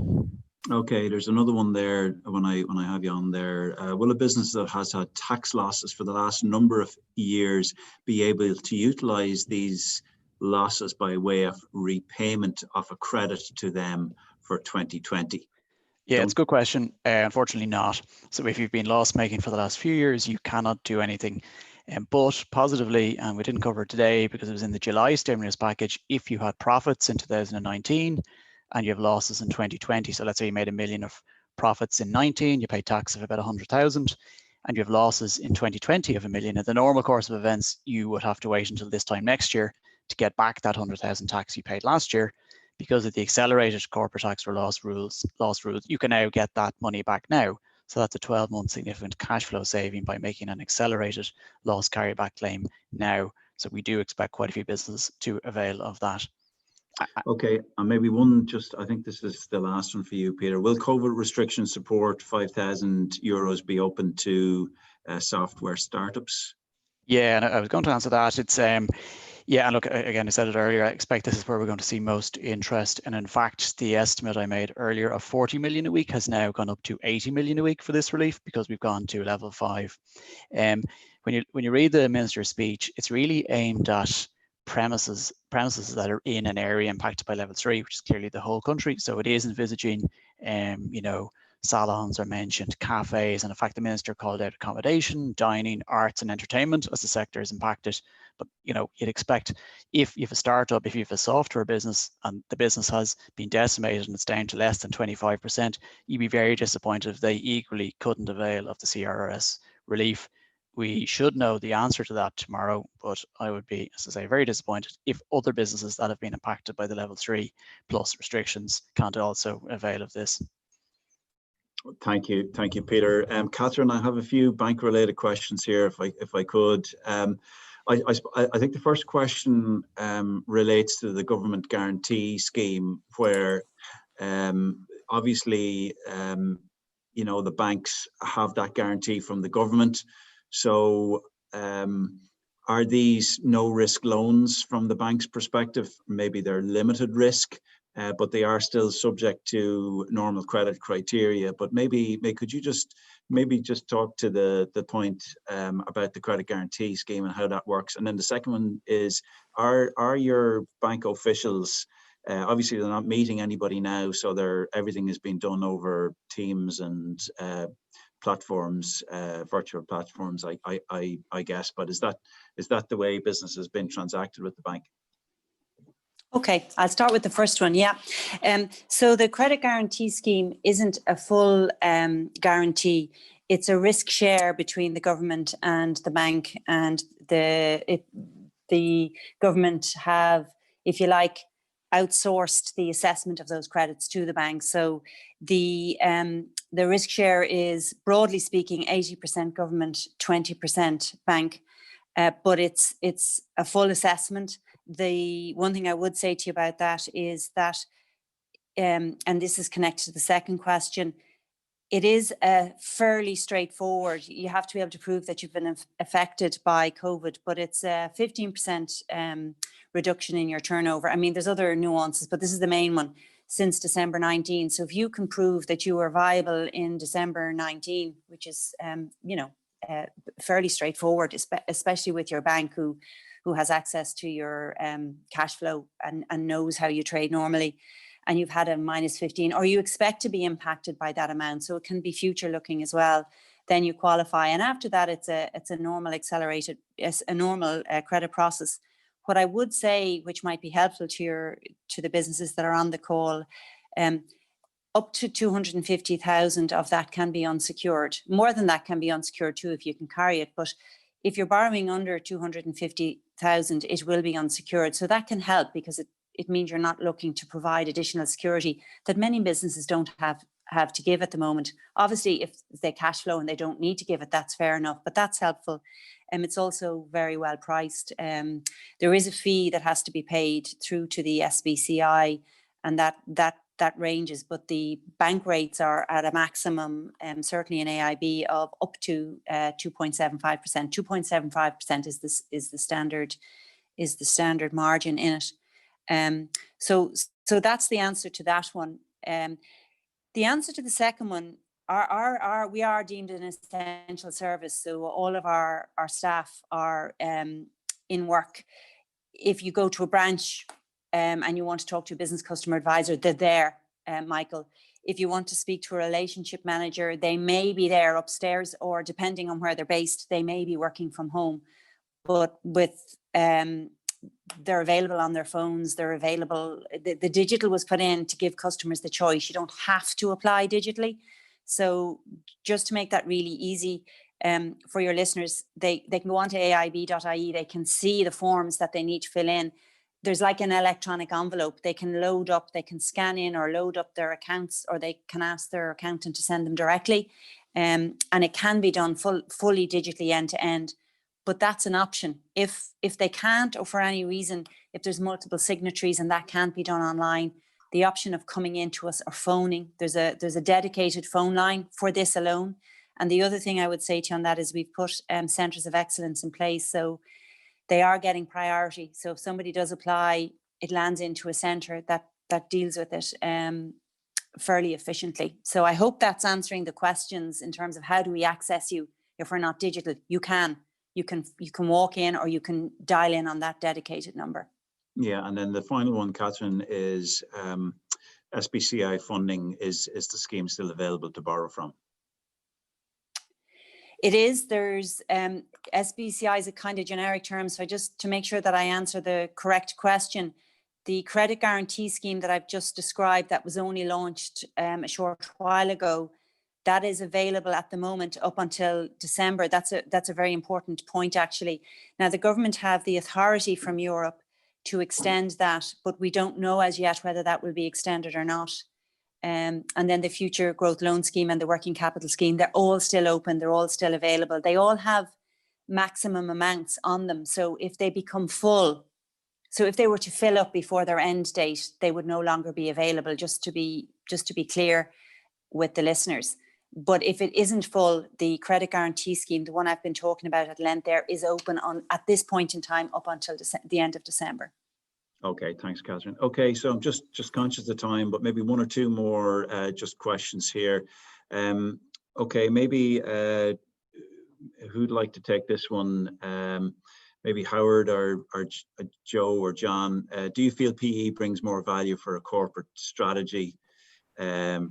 Okay, there's another one there when I have you on there. Will a business that has had tax losses for the last number of years be able to utilize these losses by way of repayment of a credit to them for 2020? Yeah, it's a good question. Unfortunately not. So if you've been loss making for the last few years, you cannot do anything. But positively, and we didn't cover it today because it was in the July stimulus package, if you had profits in 2019 and you have losses in 2020, so let's say you made $1 million of profits in 19, you pay tax of about 100,000, and you have losses in 2020 of $1 million. In the normal course of events, you would have to wait until this time next year to get back that 100,000 tax you paid last year. Because of the accelerated corporate tax or loss rules, you can now get that money back now. So that's a 12-month significant cash flow saving by making an accelerated loss carryback claim now. So we do expect quite a few businesses to avail of that. Okay, and maybe one, I think this is the last one for you, Peter. Will COVID restriction support €5,000 be open to software startups? Yeah, and I was going to answer that. It's yeah, and look, again, I said it earlier, I expect this is where we're going to see most interest. And in fact, the estimate I made earlier of 40 million a week has now gone up to 80 million a week for this relief, because we've gone to level 5. When you read the minister's speech, it's really aimed at premises that are in an area impacted by level 3, which is clearly the whole country. So it is envisaging, salons are mentioned, cafes, and in fact, the minister called out accommodation, dining, arts, and entertainment as the sector is impacted. But you'd expect if you have a startup, if you have a software business, and the business has been decimated and it's down to less than 25%, you'd be very disappointed if they equally couldn't avail of the CRRS relief. We should know the answer to that tomorrow, but I would be, as I say, very disappointed if other businesses that have been impacted by the level 3 plus restrictions can't also avail of this. Thank you, Peter. Catherine, I have a few bank-related questions here, if I could. I think the first question relates to the government guarantee scheme, where obviously you know, the banks have that guarantee from the government. So are these no-risk loans from the bank's perspective? Maybe they're limited risk, but they are still subject to normal credit criteria. But could you just talk to the point about the credit guarantee scheme and how that works? And then the second one is, are your bank officials, obviously they're not meeting anybody now, so everything is being done over Teams and platforms, virtual platforms, I guess. But is that the way business has been transacted with the bank? Okay, I'll start with the first one. Yeah. So the credit guarantee scheme isn't a full guarantee. It's a risk share between the government and the bank, and the government have, if you like, outsourced the assessment of those credits to the bank. So the risk share is, broadly speaking, 80% government, 20% bank, but it's a full assessment. The one thing I would say to you about that is that, and this is connected to the second question, it is fairly straightforward. You have to be able to prove that you've been affected by COVID, but it's a 15% reduction in your turnover. I mean, there's other nuances, but this is the main one, since December 19. So if you can prove that you were viable in December 19, which is, fairly straightforward, especially with your bank who has access to your cash flow and knows how you trade normally, and you've had a -15, or you expect to be impacted by that amount, so it can be future looking as well, then you qualify. And after that, it's a normal accelerated, a normal credit process. What I would say, which might be helpful to the businesses that are on the call, up to 250,000 of that can be unsecured. More than that can be unsecured too, if you can carry it. But if you're borrowing under 250,000, it will be unsecured. So that can help, because it means you're not looking to provide additional security that many businesses don't have to give at the moment. Obviously, if they cash flow and they don't need to give it, that's fair enough, but that's helpful. It's also very well priced. There is a fee that has to be paid through to the SBCI, and that ranges, but the bank rates are at a maximum, certainly in AIB, of up to 2.75%. 2.75% is the standard margin in it. So that's the answer to that one. The answer to the second one, we are deemed an essential service, so all of our staff are in work. If you go to a branch and you want to talk to a business customer advisor, they're there, Michael. If you want to speak to a relationship manager, they may be there upstairs, or depending on where they're based, they may be working from home. But with they're available on their phones, they're available. The digital was put in to give customers the choice. You don't have to apply digitally. So just to make that really easy for your listeners, they can go on to aib.ie, they can see the forms that they need to fill in. There's like an electronic envelope. They can load up, they can scan in or load up their accounts, or they can ask their accountant to send them directly. And it can be done fully digitally end to end. But that's an option. If they can't, or for any reason, if there's multiple signatories and that can't be done online, the option of coming into us or phoning, there's a dedicated phone line for this alone. And the other thing I would say to you on that is we've put centres of excellence in place, so they are getting priority. So if somebody does apply, it lands into a centre that deals with it fairly efficiently. So I hope that's answering the questions in terms of how do we access you if we're not digital. You can walk in, or you can dial in on that dedicated number. Yeah, and then the final one, Catherine, is SBCI funding. Is the scheme still available to borrow from? It is. There's SBCI is a kind of generic term, so just to make sure that I answer the correct question, the credit guarantee scheme that I've just described, that was only launched a short while ago, that is available at the moment up until December. That's a very important point, actually. Now, the government have the authority from Europe to extend that, but we don't know as yet whether that will be extended or not. and then the Future Growth Loan Scheme and the Working Capital Scheme, they're all still open, they're all still available. They all have maximum amounts on them. So if they become full, so if they were to fill up before their end date, they would no longer be available, just to be clear with the listeners. But if it isn't full, the Credit Guarantee Scheme, the one I've been talking about at length there, is open at this point in time up until the end of December. Okay, thanks, Catherine. Okay, so I'm just conscious of time, but maybe one or two more just questions here. Okay, maybe who'd like to take this one? Maybe Howard or Joe or John. Do you feel PE brings more value for a corporate strategy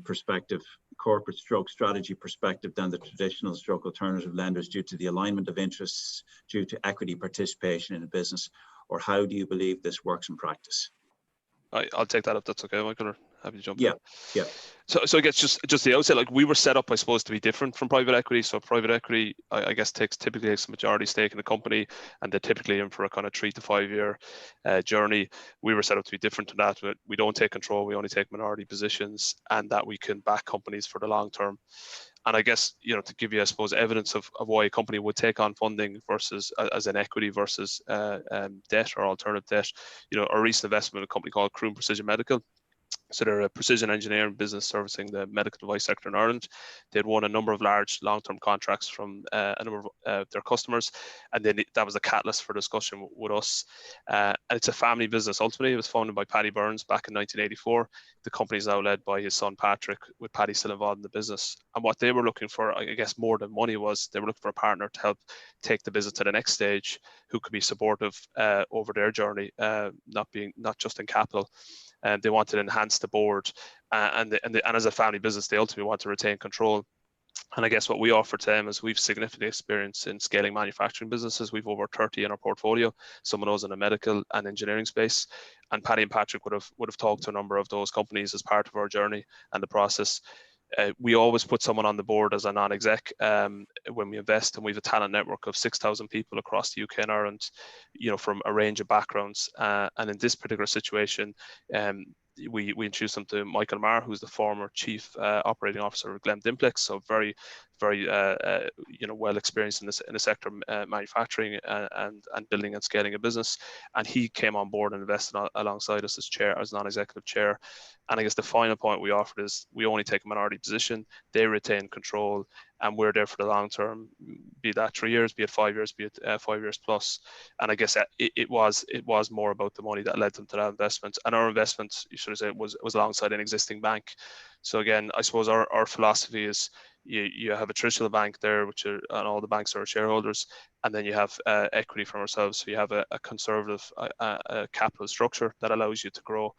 perspective, corporate stroke strategy perspective than the traditional stroke alternative lenders due to the alignment of interests, due to equity participation in a business? Or how do you believe this works in practice? I'll take that if that's okay, Michael, or happy to jump in. Yeah. So I guess just the outset, like we were set up, I suppose, to be different from private equity. So private equity, I guess, typically takes a majority stake in the company, and they're typically in for a kind of 3 to 5 year journey. We were set up to be different to that. We don't take control, we only take minority positions, and that we can back companies for the long term. And I guess, you know, to give you, I suppose, evidence of why a company would take on funding versus as an equity versus debt or alternative debt, you know, our recent investment in a company called Croom Precision Medical. So they're a precision engineering business servicing the medical device sector in Ireland. They'd won a number of large long-term contracts from a number of their customers, and then that was a catalyst for discussion with us. And it's a family business. Ultimately, it was founded by Paddy Burns back in 1984. The company is now led by his son Patrick, with Paddy still involved in the business. And what they were looking for, I guess, more than money, was they were looking for a partner to help take the business to the next stage, who could be supportive over their journey, not just in capital. And they wanted to enhance the board, and as a family business, they ultimately want to retain control. And I guess what we offer to them is we've significant experience in scaling manufacturing businesses. We've over 30 in our portfolio, some of those in the medical and engineering space. And Paddy and Patrick would have talked to a number of those companies as part of our journey and the process. We always put someone on the board as a non-exec when we invest, and we have a talent network of 6,000 people across the UK and Ireland, you know, from a range of backgrounds. And in this particular situation, we introduced them to Michael Marr, who's the former chief operating officer of Glen Dimplex, so very you know, well experienced in the sector, manufacturing and building and scaling a business. And he came on board and invested alongside us as non-executive chair. And I guess the final point we offered is we only take a minority position, they retain control, and we're there for the long term, be that 3 years, be it 5 years, be it 5 years plus. And I guess it was more about the money that led them to that investment. And our investment, you should say, was alongside an existing bank. So again, I suppose our philosophy is you have a traditional bank there, and all the banks are shareholders, and then you have equity from ourselves. So you have a conservative capital structure that allows you to grow.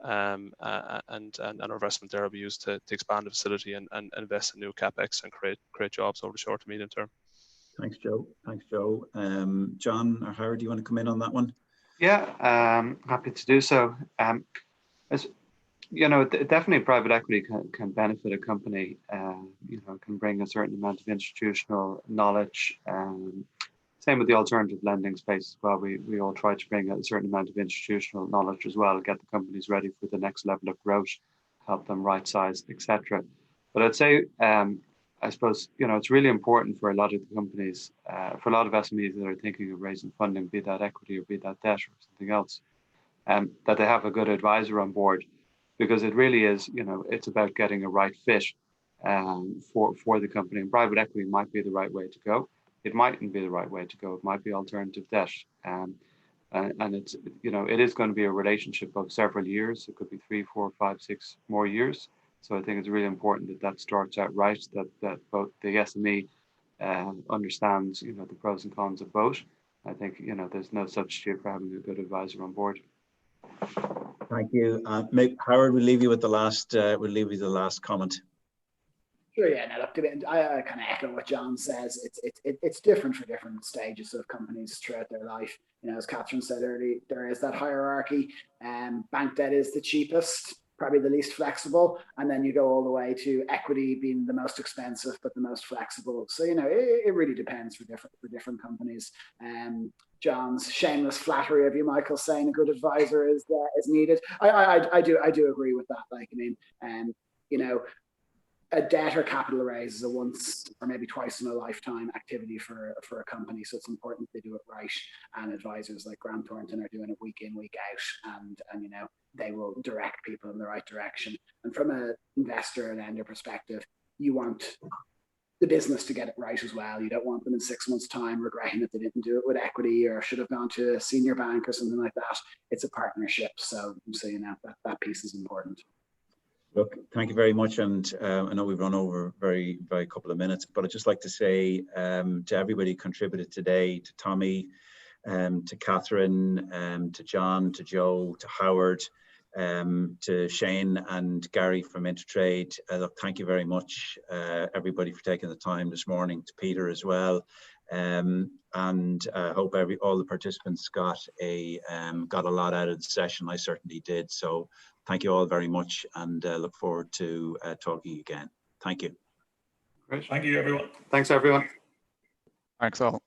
And our investment there will be used to expand the facility and invest in new capex and create jobs over the short to medium term. Thanks, Joe. John or Howard, do you want to come in on that one? Yeah, happy to do so. As you know, definitely private equity can benefit a company. You know, can bring a certain amount of institutional knowledge. Same with the alternative lending space as well. We all try to bring a certain amount of institutional knowledge as well, get the companies ready for the next level of growth, help them right size, etc. But I'd say, I suppose, you know, it's really important for a lot of the companies, for a lot of SMEs that are thinking of raising funding, be that equity or be that debt or something else, that they have a good advisor on board, because it really is, you know, it's about getting a right fit for the company. And private equity might be the right way to go. It mightn't be the right way to go. It might be alternative debt. And it's, you know, it is going to be a relationship of several years. It could be 3, 4, 5, 6 more years. So I think it's really important that starts out right, that both the SME understands, you know, the pros and cons of both. I think, you know, there's no substitute for having a good advisor on board. Thank you. Howard, we'll leave you with the last comment. Sure, yeah, no, look, I kind of echo what John says. It's different for different stages of companies throughout their life. You know, as Catherine said earlier, there is that hierarchy. Bank debt is the cheapest, probably the least flexible, and then you go all the way to equity being the most expensive but the most flexible. So, you know, it really depends for different companies. John's shameless flattery of you, Michael, saying a good advisor is needed. I do agree with that. Like, I mean, you know, a debt or capital raise is a once or maybe twice in a lifetime activity for a company. So it's important they do it right. And advisors like Grant Thornton are doing it week in, week out. And you know, they will direct people in the right direction. And from an investor and lender perspective, you want the business to get it right as well. You don't want them in 6 months' time regretting that they didn't do it with equity or should have gone to a senior bank or something like that. It's a partnership. So you know, that piece is important. Look, thank you very much. And I know we've run over very couple of minutes, but I'd just like to say to everybody who contributed today, to Tommy, to Catherine, to John, to Joe, to Howard, to Shane and Gary from InterTrade. Look, thank you very much, everybody, for taking the time this morning, to Peter as well. And I hope all the participants got a lot out of the session. I certainly did. So thank you all very much, and look forward to talking again. Thank you. Great. Thank you, everyone. Thanks, everyone. Thanks all.